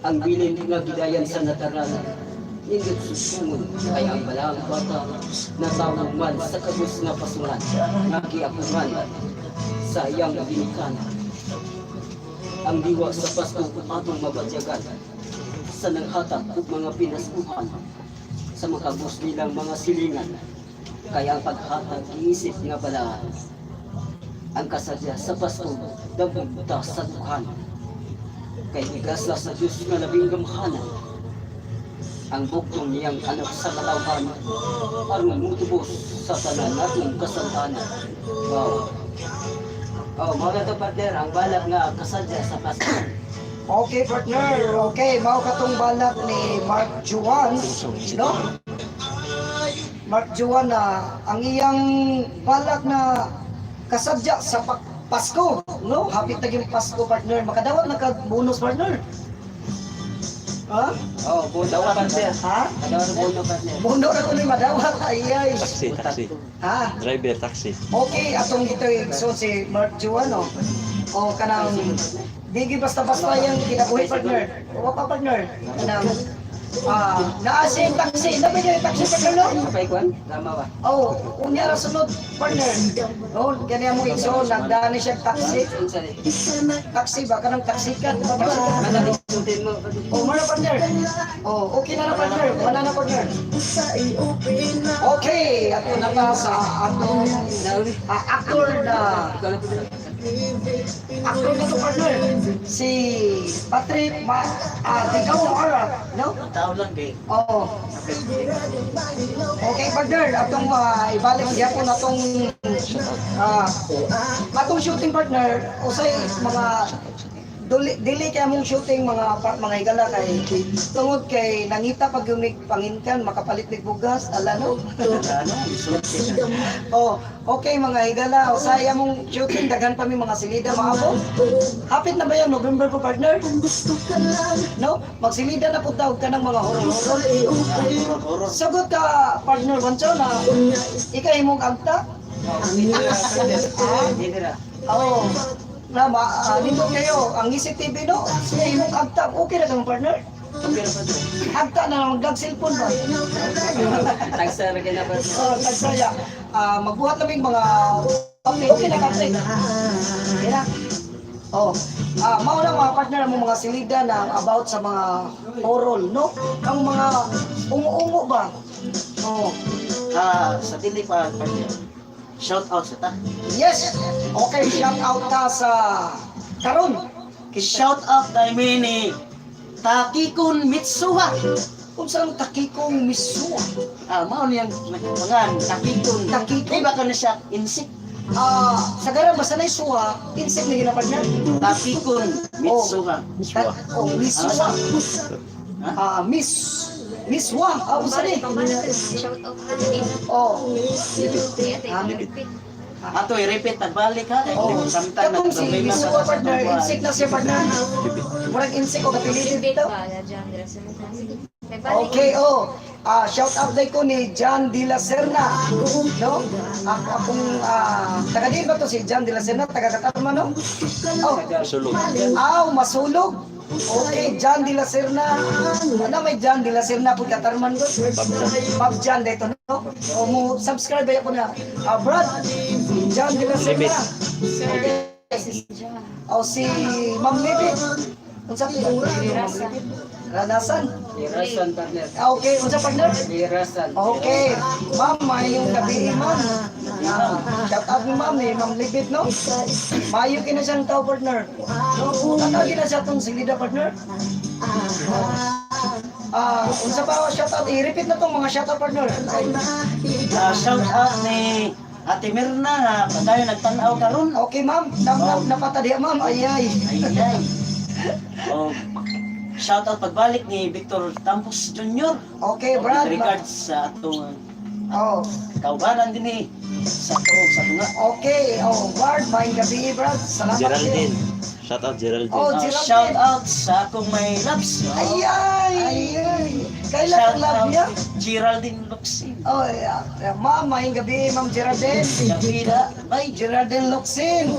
Ang bilin nga gidayan sa nataran, hindi susunod kaya ang balang bata natawag man sa kabus nga pasulan, nga kiapungan sa iyang binikan. Ang diwa sa Pasko atong mabatyagan sa nanghatag ug mga pinasukan sa makabus nilang mga silingan. Kaya ang paghatag iisip nga balaan ang kasadya sa Pasko dabog ta sa dukhan. Kay igasla sa Diyos nga labing gamhanan ang buktong niyang anak sa kalawhan aron mutubos sa tanan natong kasantanan. Wow. Oh, mga to partner, ang balak nga kasadya sa Pasko. Okay, partner. Okay, mao katong balak ni Mark Juan, no? Mark Juan na ang iyang balak na kasadya sa Pasko, no? Hapit na yung Pasko, partner. Makadawat na ka bonus, partner. Ha? Oh, bono partner. Ha? Ada na bono partner. Mundo na ko ni madawat. Ay. Taxi. Ha? Driver, taxi. Okay, atong ito so si Mark Juan, no? O kanang digi basta-basta yung kinabuhi, partner. O pa, partner. Kanang naasin taxi. Nabi niya yung taxi, partner, no? Kapay kwan, lama ba? Oh, unya ra sunod, partner. No, kanya mo iso nagdaan siya taxi. Unsa ni? Taxi ba kanang taksikan? Madali sutin mo. Oh, mana partner? Oh, okay na partner. Wala na partner. Okay, ato na pa sa atong Nauli. actor na Ikaw na po. actor na to, partner. Si Patrick Ikaw na ara, no? Tao lang kay Oo. Okay, partner, atong ibalik siya po natong atong shooting, partner. Usay mga dili kaya mong shooting mga higala kay tungod kay nangita pag yung panginkan makapalit ng bugas ala no. ano, isuot siya. Oh, okay mga higala, usay mong shooting daghan pa mi mga silida maabot. Hapit na ba yan November po, partner? No, magsilida na pud daw kanang mga horror. Sagot ka partner Wancho na ika imong agta. Dira. Oh, nindot kayo ang isip TV, no? Siya imong agta, okay na kang partner. Okay na partner. Agta na magdag cellphone ba? Tagsa ra kina partner. Tagsaya. Magbuhat naming mga okay na kapre. Okay na. Oh, mao na mga partner mo mga silida na about sa mga oral, no? Ang mga ungo-ungo ba? Oh. Sa dili pa partner. Shout out sa ta. Yes. Okay, shout out ta sa karon. Shout out kay Mini Takikun Mitsuha. Kung saan takikong misuwa. Mao niyang nagpangan Takikun. Takikun? Di ba ka na siya insik? Sa garan basta na suwa, insect na ginapad niya. Takikun Mitsuha. Misuwa. Miswa. Basta ni. Shout out na din. Oh. Repeat. Ato i-repeat nagbalik ha. Oh. Samtang Katong si nagproblema Misuwa, sa partner, insect na siya, partner. Murag insect o kapilitin Repeat dito. ba? Diyan, dira sa mukha. May balik. Okay, shout out day ko ni John De La Serna, no? Akong taga din ba to si John De La Serna, taga Katarman, no? Oh, Sulog. masulog. Okay, John De La Serna. Ano may John De La Serna po Katarman ko? Bob John dito, no? O mo subscribe ba ako na? Brad, John De La Serna. Okay. Si Ma'am Libit. Unsa po? Ranasan. Irasan partner. Okay, unsa partner? Irasan. Okay, ma'am, mayong gabi, ma'am. Shout out ni ma'am, ni Ma'am Libit, no? Mayo kina siyang tao, partner. Ano kina siya itong silida, partner? Unsa pa shout out? I-repeat na tong mga shout out, partner. shout out ni Ate Mirna nga padayon nagtanaw karon. Okay, ma'am. Napatadiya, ma'am. Ay. Oh, shout out pagbalik ni Victor Campos Jr. Okay, Brad. Regards sa atong Oh, kaubanan din sa tuog sa tunga. okay. Brad, maayong gabi, Brad. Salamat. Geraldine. Shout out Geraldine. Oh, Ah, Geraldine. shout out sa akong may loves. Ay. Kailan Shout ang love out niya? Geraldine Luxin. Oh, ma'am, maayong gabi, Ma'am Geraldine. Kapila, may Geraldine Luxin.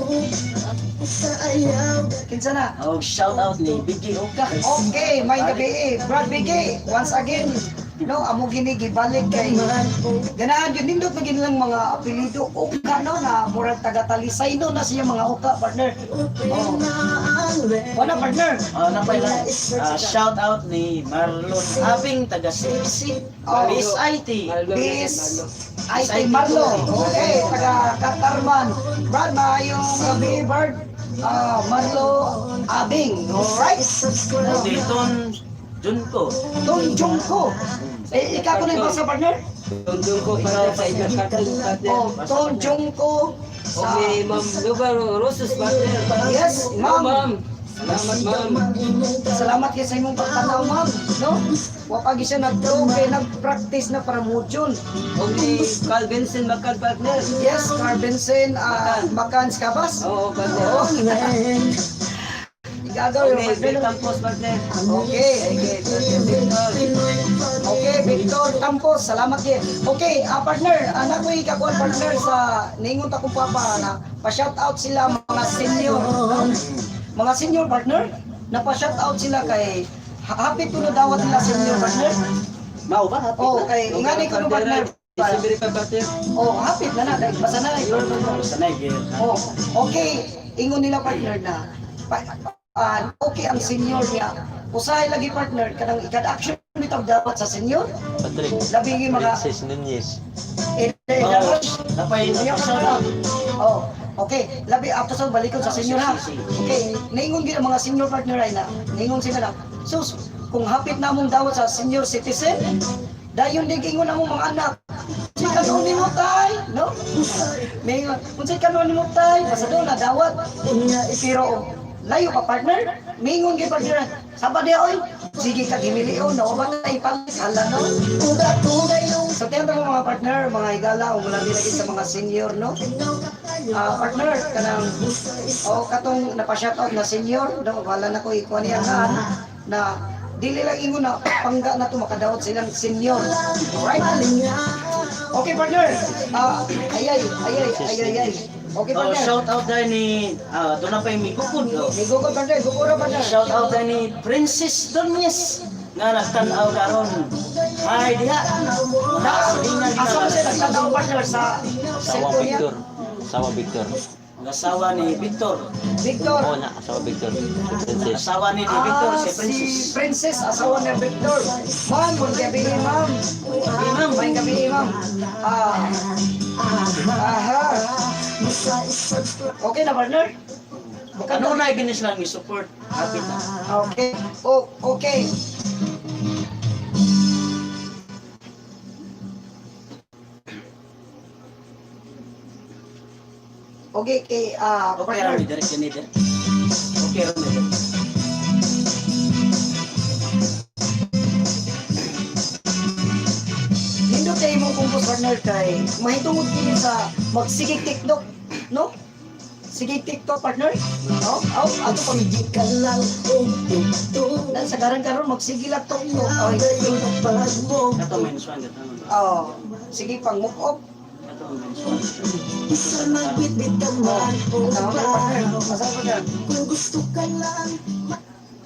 Kinsa na? oh, shout out ni Biggie Oka. Okay, may gabi Brad Biggie, once again, no, amo gini gibalik kay ganahan yun nindot na lang mga apelido Oka no na murag taga Talisay no na siya mga Oka partner. Oh. Wala partner. Napay shout out ni Marlon Abing taga Sipsi. Oh. Miss IT. Bis IT Marlo. Okay, taga Katarman. Brad, maayong gabi Brad. Marlo Abing. Alright. Diton Junko. Don Jungko. Ikaw ko na yung basa partner? Tundong ko para sa inyong cartoon partner. Oh, Don Jungko. O may Ma'am Lugar Roses partner. Yes, ma'am. Ma'am. Salamat ma'am. Salamat kayo sa imong pagtanaw, ma'am. No? Wapag siya nag-pro, kaya nag-practice na para modyon. O may Carl Benson Macal partner. Yes, Carbenson, Bacans Kabas. Oo, partner. Oh, igagaw O yung may partner. Vic Campos partner. Okay. Okay, partner Victor. Okay, Victor Campos, salamat kayo. Okay, partner, anak ko ikakuan partner sa ningon ta kong papa na pa-shout out sila mga senior. Mga senior partner, na pa-shout out sila kay happy to na dawat nila senior partner. Mau ba? Happy Oh, na? kay ingani ko no partner. December pa partner. Oh, happy na na dahil basa na. Sanay gyud. Oh, okay, ingon nila partner na okay ang senior niya. Usahay lagi partner kanang ikad-action bitaw dapat sa senior. Patrick. Labing mga Princess Nunez. Oh, napay shout out. Oh, okay. Labi after sa balikod sa senior ha. Okay, naingon gid ang mga senior partner ay na. Naingon sila na. Sus, kung hapit na mong dawat sa senior citizen, dayon di gingon na mong mga anak. Si kanon ni mo tay, no? May kung si kanon ni mo tay, basta doon na dawat. Pero layo pa partner, mingon gid partner. Sabad di oy. Sige ka gimilion, no ba tay palit hala no? So tiyan mo mga partner, mga higala, o mula lagi sa mga senior, no? Partner, kanang katong napa-shoutout na senior, no? Wala na ko ikuha niya na dili lang ingon na pangga na to makadawat silang senior. Alright? Okay partner. Ayay. Okay Oh, partner. shout out dahil ni doon na pa yung mikukod. May gugod partner, gugura partner. Shout out dahil ni Princess Doñez nga nagtanaw karon. Hi diha. Nakasalingan Asa mo siya nagtanaw partner sa Sawa cellphone niya? Victor. Sawa Victor. Ang asawa ni Victor. Victor. Oo na, Sawa Victor. Princess. Asawa ni Victor si Si Princess. Princess, asawa ni Victor. Ma'am, kung gabi ma'am. Ma'am, may gabi ma'am. Okay na partner? Ano na ginis lang i-support. Happy na. Okay. Okay. Okay, Okay partner. Rami, direct yan nito. Okay Rami. Nindot kayo mong kumpos partner kay mahitungod kini sa magsigig TikTok, no? Sige TikTok partner. Ato pag ka lang dan sa karon magsige lang TikTok. Kato minus one. Sige pang move up. Kato minus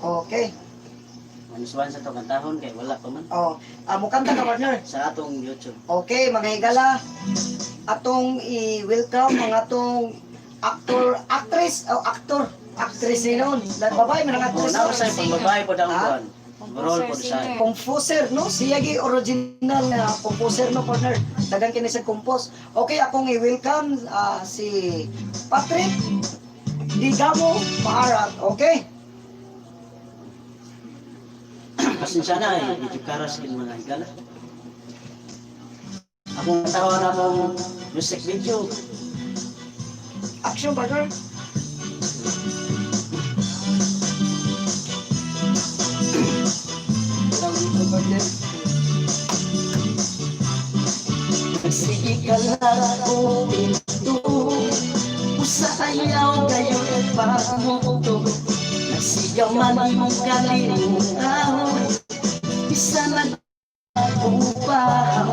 Okay. Minus one sa itong kantahon kay wala pa man. Mukanta ka partner. Sa atong YouTube. Okay, mga higala. Atong i-welcome mga atong actress ni noon. Babae man ang Oh, actress. nawa sa pagbabae po daw Ah? kuan. Role po sa. Composer, no? Siya gi original na composer, no, partner. Dagan kini sa compose. Okay, akong i-welcome si Patrick Digamo Maarat. Okay? Pasensya na medyo karas kin mga higala. Akong tawa na mong music video. Action, partner. Sige ka lang uminto. Usayaw ngayon pagmuto. gaman imong kalimutan. Bisa na upaw,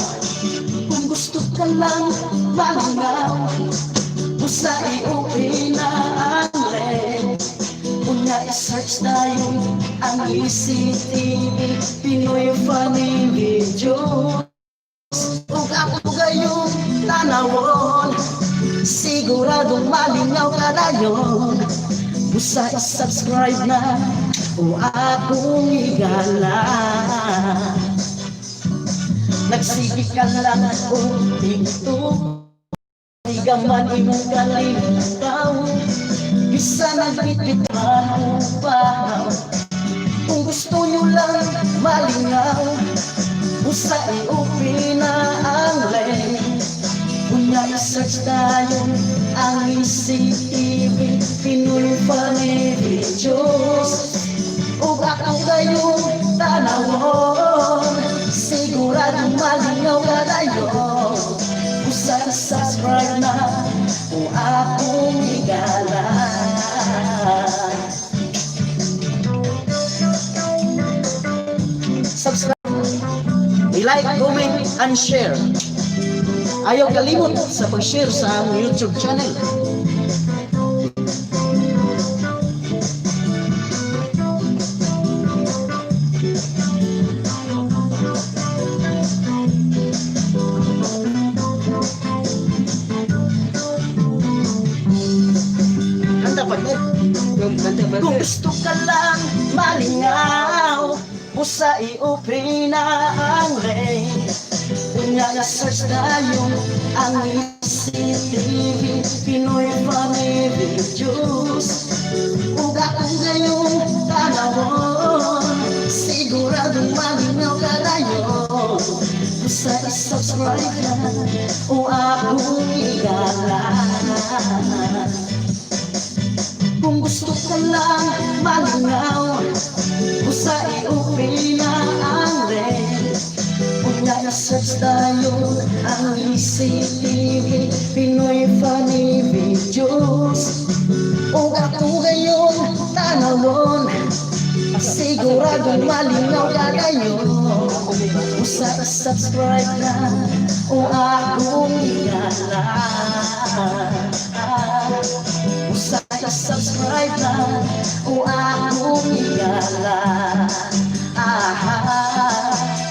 kung gusto ka lang malingaw, busa i-open na ang led. Una i-search tayo ang ECTV, Pinoy Funny Videos. Kung ako gayong nanawon, siguradong malingaw ka na yun. Busa i-subscribe na o akong igala. Nagsigi ka lang kung TikTok, gaman imong kalimutan. Bisa nagbitbitan upaw, kung gusto nyo lang malingaw, busa i-open na ang lane. Kunya i-search tayo ang ECTV, Pinoy Funny Videos. Ug ako gayong tanawon, siguradong malingaw ka dayon. Busa i-subscribe na o akong igala. Subscribe, i-like, comment, and share. Ayaw kalimot sa pag-share sa aming YouTube channel. Kanta pa din. Kung gusto ka lang malingaw, busa i-open na ang lane. Kunya na-search tayo ang ECTV, Pinoy Funny Videos. Kung ako ngayong tanawon, siguradong malingaw ka na yun. Busa i-subscribe na o akong igala. Kung gusto ka lang malingaw, busa i-open na ang lane. Una na-search tayo ang ECTV, Pinoy Funny Videos. O ako ngayon tanawon, siguradong malingaw ka ngayon. Busa i-subscribe na o akong igala. Busa i-subscribe na o akong igala.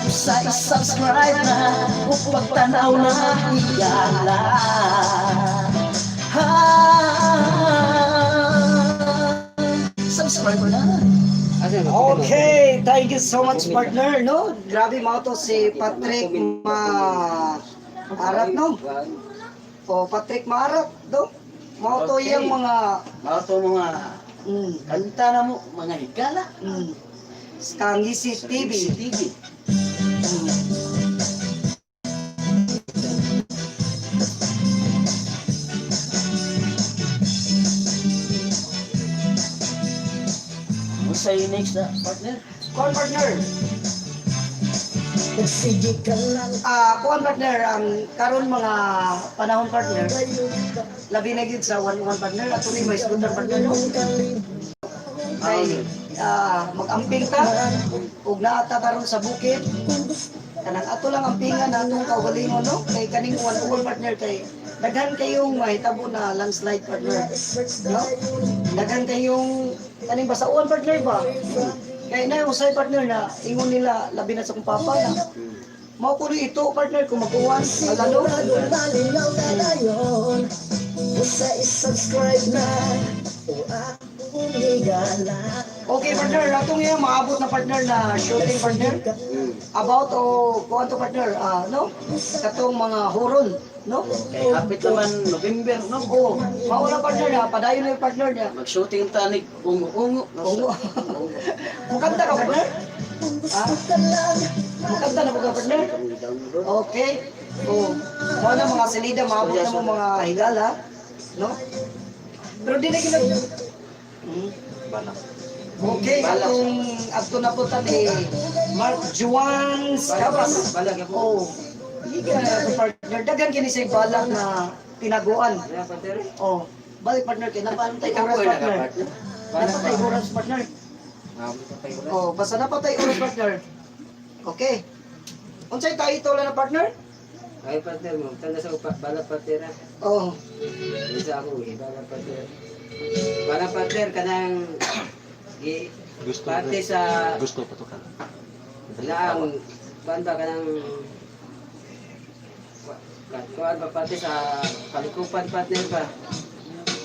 Busa i-subscribe na o pagtanaw na igala. Subscribe na. Okay, thank you so much partner, no? Grabe mo to si Patrick Maarat, no? O Patrick Maarat, no? Mo to yung mga Mga to mga kanta na mo, mga higala. Skangisi TV. TV. Sa'yo next na partner. Kuan partner. Kuan partner, ang karon mga panahon partner. Labi na gid sa one partner at ni may scooter partner. Ay mag-amping ta ug naata karon sa bukid. Kanang ato lang ampingan natong kaugalingon, no? Kay kaning one partner kay daghan kayong mahitabo na landslide partner, no? Daghan kayong kaning basauan partner ba? Kaya na yung usay partner na ingon nila labi na sa kong papa na mao ko ito partner kung mag-uwan malalo. Usa i-subscribe na o akong igala. Okay partner, natong yung maabot na partner na shooting partner about o kuan to partner, no? Katong mga horon, no? Kay hapit naman November, no? Oo, mauna partner na, padayon na yung partner niya. Mag-shooting tanig ungo-ungo. Oo. Mukanta ka partner? Mukanta na ba ka partner? Okay. Oo. Mga na mga salida, maabot na mo mga higala, no? Pero di na ginag... Okay, atong ato na po tani Mark Juan Cabas. Oh. Iga partner dagan kini say balak na tinaguan. Oh. Balik partner kay napaan tay oras partner. Napatay oras partner. Oh, basta napatay ulo partner. Okay. Unsay title na partner? Ay partner mo, tanda sa bala partner. Oh, Isa ako bala partner. Bala partner kanang Gusto parte sa Gusto pa to ka. lang banda kanang kuan ba parte sa kalikupan partner ba?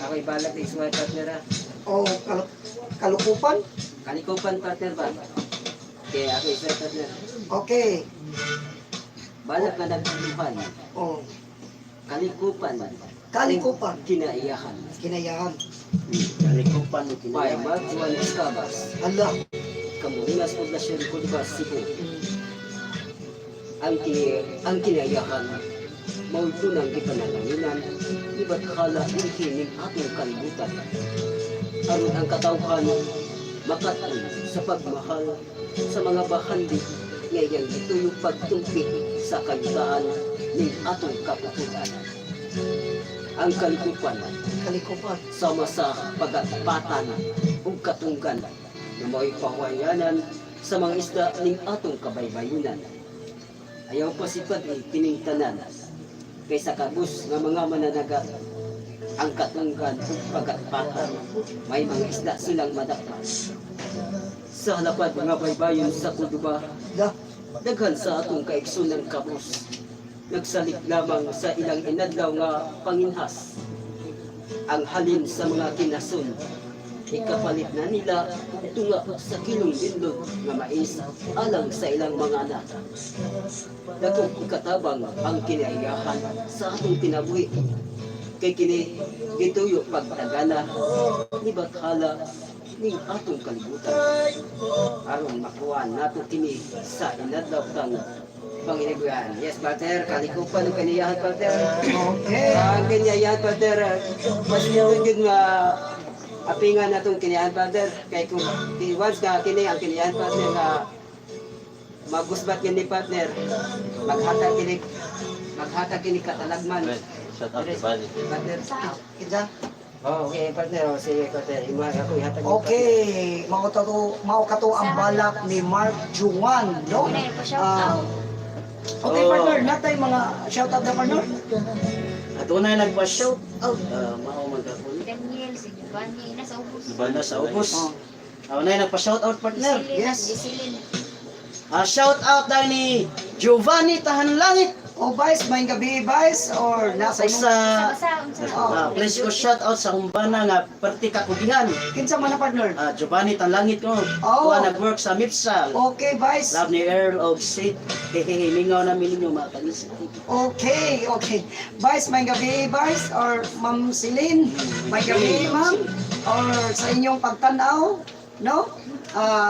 Ako ibalat isuway partner. oh, kalukupan. Kalikupan partner ba? Kaya ako isuway partner. Okay. Balak na nagtuluhan. Oh, Kalikupan. kalikupan. Kinaiyahan. Kinayahan. Kalikupan mo May kinaya. magjuan iskabas. Hala. Kamunas poblasyon ko di ba Cebu. Ang kinaiyahan. Mauto ng ipanananginan. Iba't hala ikinig ating kalibutan. Aron ang katawhan makatun sa pagmahal sa mga bahandi ngayon ito yung pagtumpik sa kayutaan ng atong kapututan. Ang kalikupan Kalikupan. sama sa pagatpatan ug katunggan na may pahuayanan sa mga isda ning atong kabaybayunan. Ayaw pasipad kining tanan kaysa kabus nga mga mananagat ang katunggan ug pagatpatan may mga isda silang madakpan. Sa halapad mga baybayon sa Kuduba, Hala. daghan sa atong kaigsunan kabus nagsalig lamang sa ilang inadlaw nga panginhas ang halin sa mga kinasun ikapalit na nila tunga sa kilong bindog nga mais alang sa ilang mga anak dagong ikatabang ang kinaiyahan sa atong kinabuhi kay kini gituyo pagtagana ni bathala ning atong kalibutan aron makuha nato kini sa inadlaw kang Panginoon. Yes, Pater, kalikupan ng kaniyahan, Pater. Okay. Ang kaniyahan, Pater, mas yun nga apingan na itong kiniyahan, Pater. Kaya kung once nga kini ang kiniyahan, Pater, nga magusbat kini, Pater, maghatag kini katalagman. Shout out to Bali. Pater. Kinsa? Oh, okay, Pater. Oh, sige, Pater. Ima, ako ihatag. Okay, mao kato ang balak ni Mark Juan, no? Una yung pa-shout Ah, out. okay, Oh. partner, natay mga shout out na partner. At unay nagpa-shout out. Mao magkapon. Daniel, si Giovanni, nasa ubos. Banda sa ubos. Oh. Unay nagpa-shout out partner. Yes. Gisilin. Shout out dahil ni Giovanni Tahan Langit. O Vice, may gabi Vice or nasa Sa Oh. please ko shout out sa kumbana nga perti kakugihan. kinsa man na partner. Giovanni Tahan Langit ko. Oh. Kuha nag-work sa MIPSAL. Okay, Vice. Love ni Earl of State. Hehehe, mingaw namin ninyo mga kanis. Okay, okay. Vice, may gabi Vice or Ma'am Celine. May gabi Ma'am or sa inyong pagtanaw, no?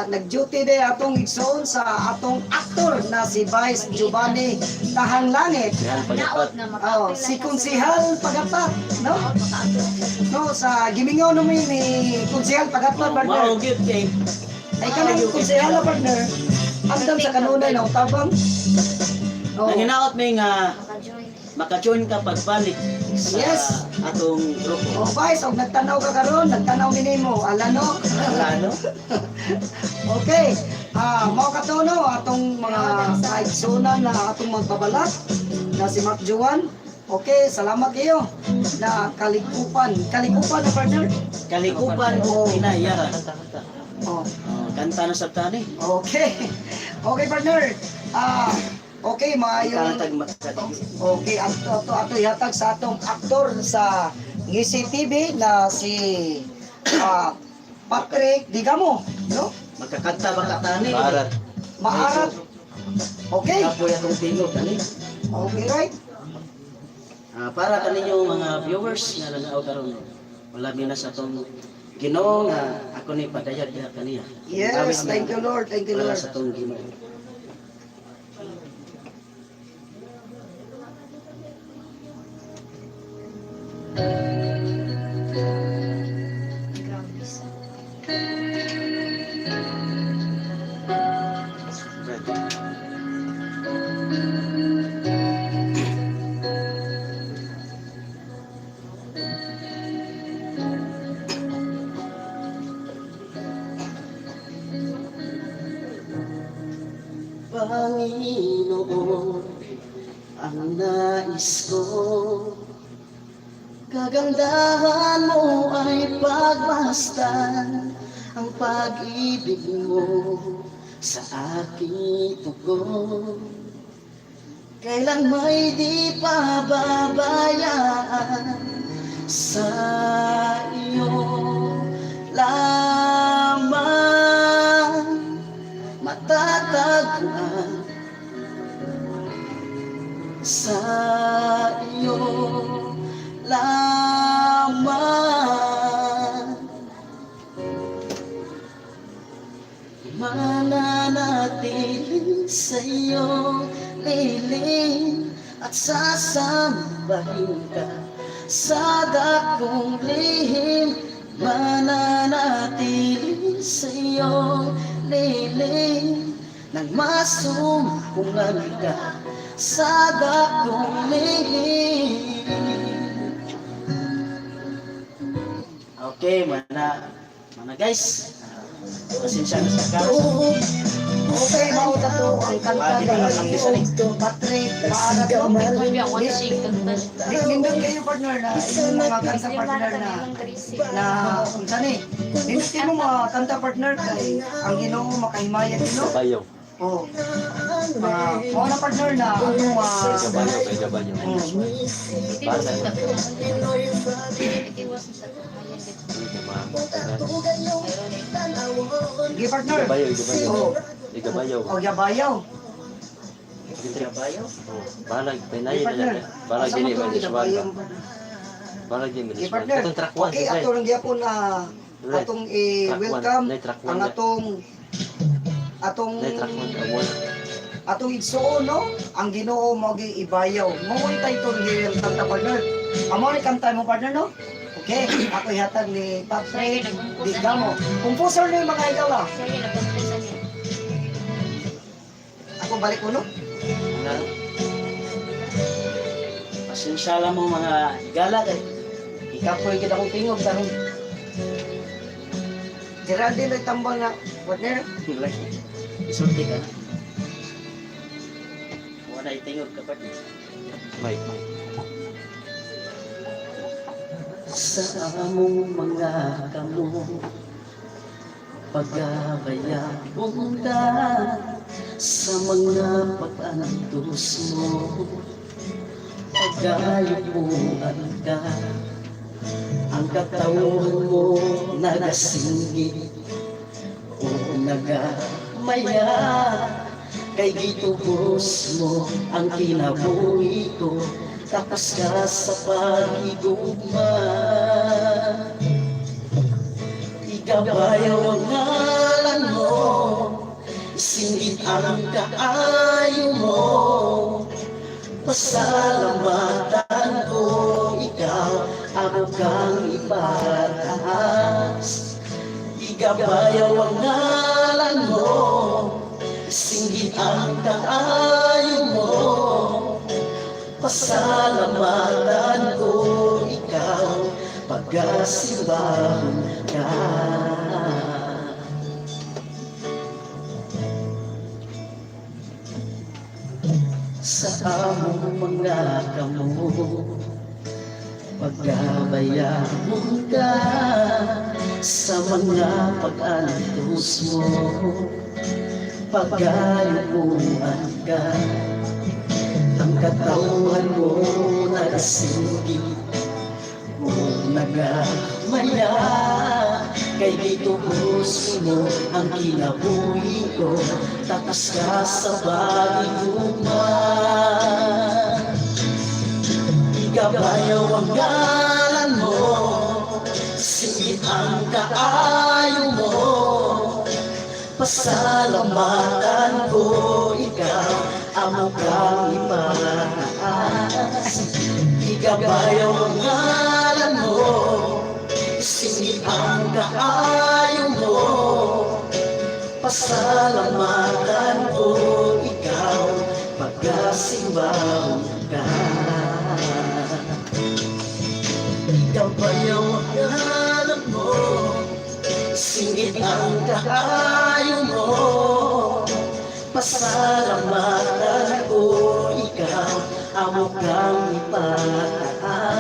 Nag-duty din atong igsoon sa atong aktor na si Vice Giovanni Tahang Langit. Yan, pagkapat. Naot na Oh, makapil si Konsihal Pagapat, no? No, sa gimingaw namin ni Konsihal Pagapat, partner. Maugit kay Ay kanang Konsihal na partner. Andam sa kanunay na utabang. Oh. nanginaot may nga Maka-join. maka-join ka pagbalik sa Yes. atong grupo. Oh, Vice, og nagtanaw ka karon, nagtanaw ni mo, alano. Ano? Okay. Mao kato no atong mga kaigsunan na atong magbabalat na si Mark Juan. Okay, salamat kayo na kalikupan. Kalikupan na partner. Kalikupan o inayaran. Oh. Kanta na sa tani. Okay. Okay, partner. Okay, maayo. Kalatag matag. Okay, ato ihatag sa atong aktor sa Ngisi TV na si Patrick Digamo, no? Magkakanta ba ka tani? Maarat. Maarat. Okay. Kapoy atong tingog tani. Okay, right? Para kaninyo mga viewers na nanaw karon. Wala mi na sa tong Ginoo nga ako ni padayag diha kaniya. Yes, thank you Lord, thank you Para Lord. sa tong Ginoo. Grabe. Panginoon, ang nais ko. Kagandahan mo ay pagmasdan ang pag-ibig mo sa aking tugon. Kailan may di pababayaan sa iyo lamang matatagpuan sa iyo lamang mananatili sa iyo liling at sasambahin ka sa dakong lihim mananatili sa iyo liling nang masumpungan ka sa dakong lihim. Okay, mana guys. Pasensya na sa kaos. Okay, mauta to ang kanta ni Patrick Paarato. Maybe I want to sing the Nindot kayo partner na yung mga kanta partner na kung saan eh. Nindot kayo mga kanta partner kay ang Ginoo makahimayan Ginoo. Bayaw. Oh. Mga na partner na ano Bayaw, kay Gabayo. Basa. Sige partner. Gabayo, Gabayo. Oh. Gabayo. O yabayaw. Gabayo. Balag, pinayin na yan. Balag din yung maniswan ba? Balag din Sige maniswan. partner. Katong trakwan. Okay, ato lang gyapon na atong i-welcome ang atong atong igsuon no ang Ginoo mo ibayaw mo ang title ni kanta partner amo ni kanta mo partner no okay ako ihatag ni Patrick Digamo composer ni mga igala Sige, napagpusan niya. ako balik uno Pasensya lang mo mga higala kay ikapoy kita kong tingog karon. Geraldine ay tambal na partner Isulti ka na. Wala itingog ka pa. Mike, Mike. Sa among mga kamo pagkabayabong ka sa mga pag-antos mo pagkayupuan ka ang katawan mo nagasinggit o nagamaya kay gitubos mo ang kinabuhi ko tapos ka sa pag-igugma igabayaw ang ngalan mo singgit ang kaayo mo pasalamatan ko ikaw ako kang ipataas igabayaw ang ngalan mo singgit ang kaayo mo pasalamatan ko ikaw pagkasimbahan ka sa among mga kamo pagkabayabong ka sa mga pag-antos mo pagkayupuan ka ang katawan mo nagasinggit o nagamaya kay gitubos mo ang kinabuhi ko tapos ka sa pag-igugma igabayaw ang ngalan mo singgit ang kaayo mo pasalamatan ko ikaw amo kang ipataas igabayaw ang ngalan mo singgit ang kaayo mo pasalamatan ko ikaw pagkasimbahan ka igabayaw ang ngalan mo singgit ang kaayo mo pasalamatan Pasalamatan ko ikaw amo kang ipataas.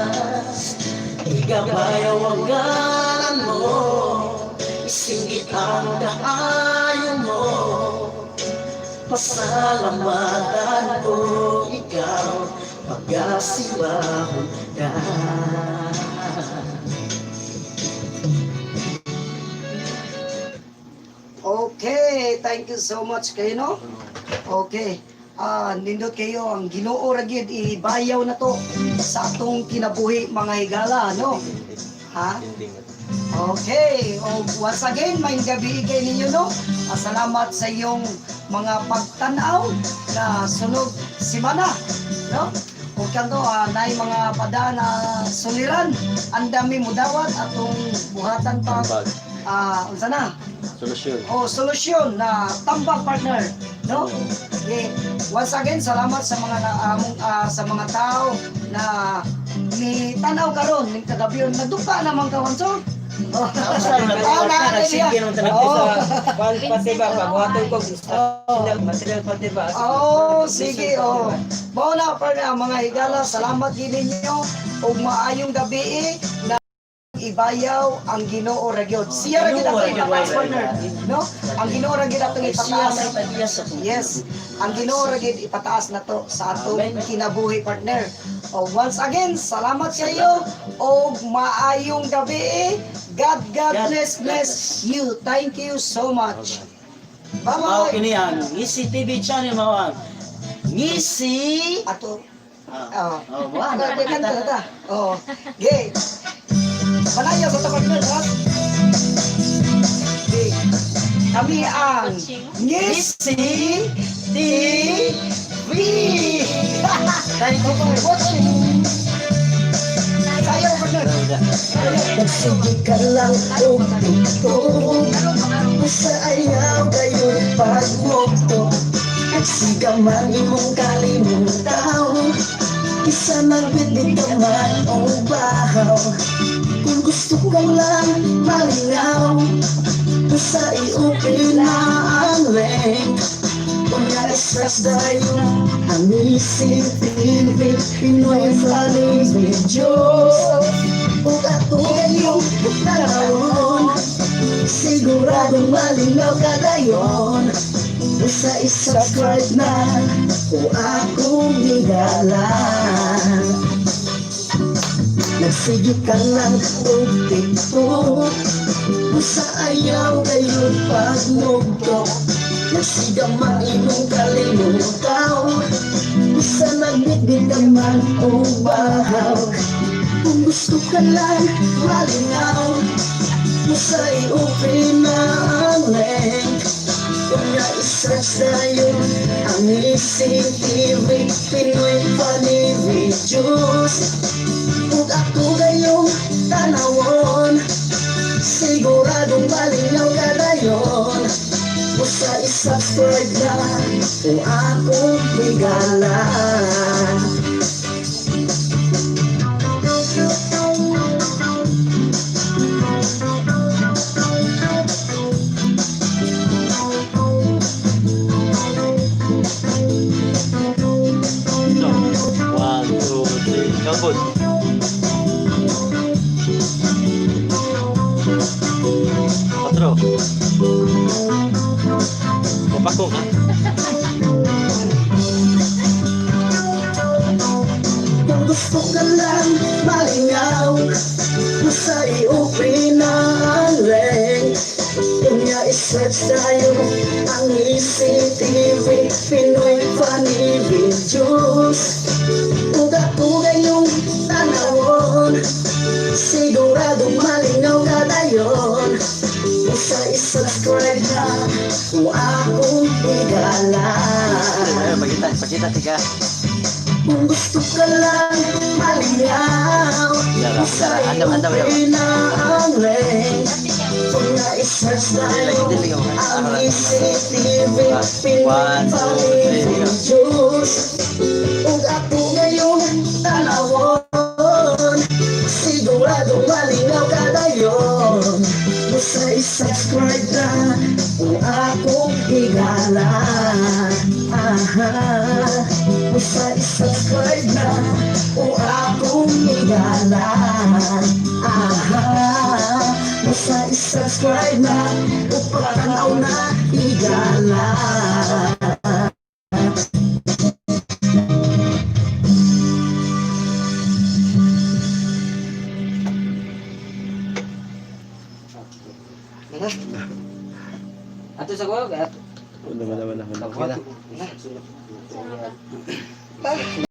Igabayaw ang galan mo, isingit ang kaayo mo. Pasalamatan ko ikaw pag-asibahon ka. Okay, thank you so much kayo, no? Okay. Nindot kayo ang Ginoo ra gyud ibayaw na to sa atong kinabuhi mga higala, no? Ha? Okay. O once again, may gabi kay ninyo, no? Salamat sa iyong mga pagtanaw na sunog simana, no? O kanto, naay mga pada na suliran. Ang dami mo dawat atong buhatan pa. Unsa na? Solusyon. Solusyon na tambak partner, no? Okay. Once again, salamat sa mga sa mga tao na ni tanaw karon ning kagabiyon nadupa naman ka Wanso. Sige nung tanong Pasiba, pagwaton ko material pasiba. Sige. Mao na pa mga higala, salamat gid ninyo ug maayong gabi na ibayaw ang Ginoo ra gyud. Siya ra gyud ang itaas partner, no? Ang Ginoo ra gyud atong ipataas. Yes, ang Ginoo ra gyud ipataas na to sa atong kinabuhi partner. Once again, salamat sa iyo o maayong gabi. God bless you. Thank you so much. Mao Bye-bye. kini ang Ngisi TV channel mawag. Ngisi. Ato. Buwan. Okay. Malayo sa partner, ha? Okay. Kami ang Ngisi TV. Thank you for watching. Sayo, partner. Nagsige ka lang o dito sa ayaw gayon pagmokto. Nagsiga man imong kalimutan, isa magbibig ka man o bahaw. Kung gusto ka lang malingaw, sa i-open na ang link. Kung na-stress tayo, ang CCTV, Pinoy Funny Videos. Kung ato kayong panahon, siguradong malinaw ka dayon. Basta i-subscribe na kung akong higalan. Nagsigit ka lang kung TikTok, basta ayaw kayo pagmugtok. Nagsiga mainong kalimutaw, basta nagbitbit ka man o bahaw. Kung gusto ka lang malingaw, basta i-open na ang link. Kung na-search tayo ang CCTV, Pinoy Funny Videos. Kung ako kayong tanawon, siguradong malinaw ka dayon. Basta i-subscribe na kung akong higalan. So, 1, 2, 3, kabut. Patro. Papakong ka. Kung gusto ka lang malingaw, basta i-open na ang link. Kung i-search tayo ang CCTV, Pinoy Funny Videos. Kung ako kayong tanawon, siguradong malinaw ka dayon. Basta i-subscribe na kung akong higalan. Ayun, pakita tika. Kung gusto ka lang malingaw, basta Andam, i-open na ang link. Kung na-search tayo ang CCTV, Pinoy Funny Videos. Kung ako ngayong tanawon, siguradong malinaw ka dayon. Basta i-subscribe na kung akong higalan. Basta i-subscribe na o akong higala. Basta i-subscribe na o patanaw na higala. Ato sa ko, Wala.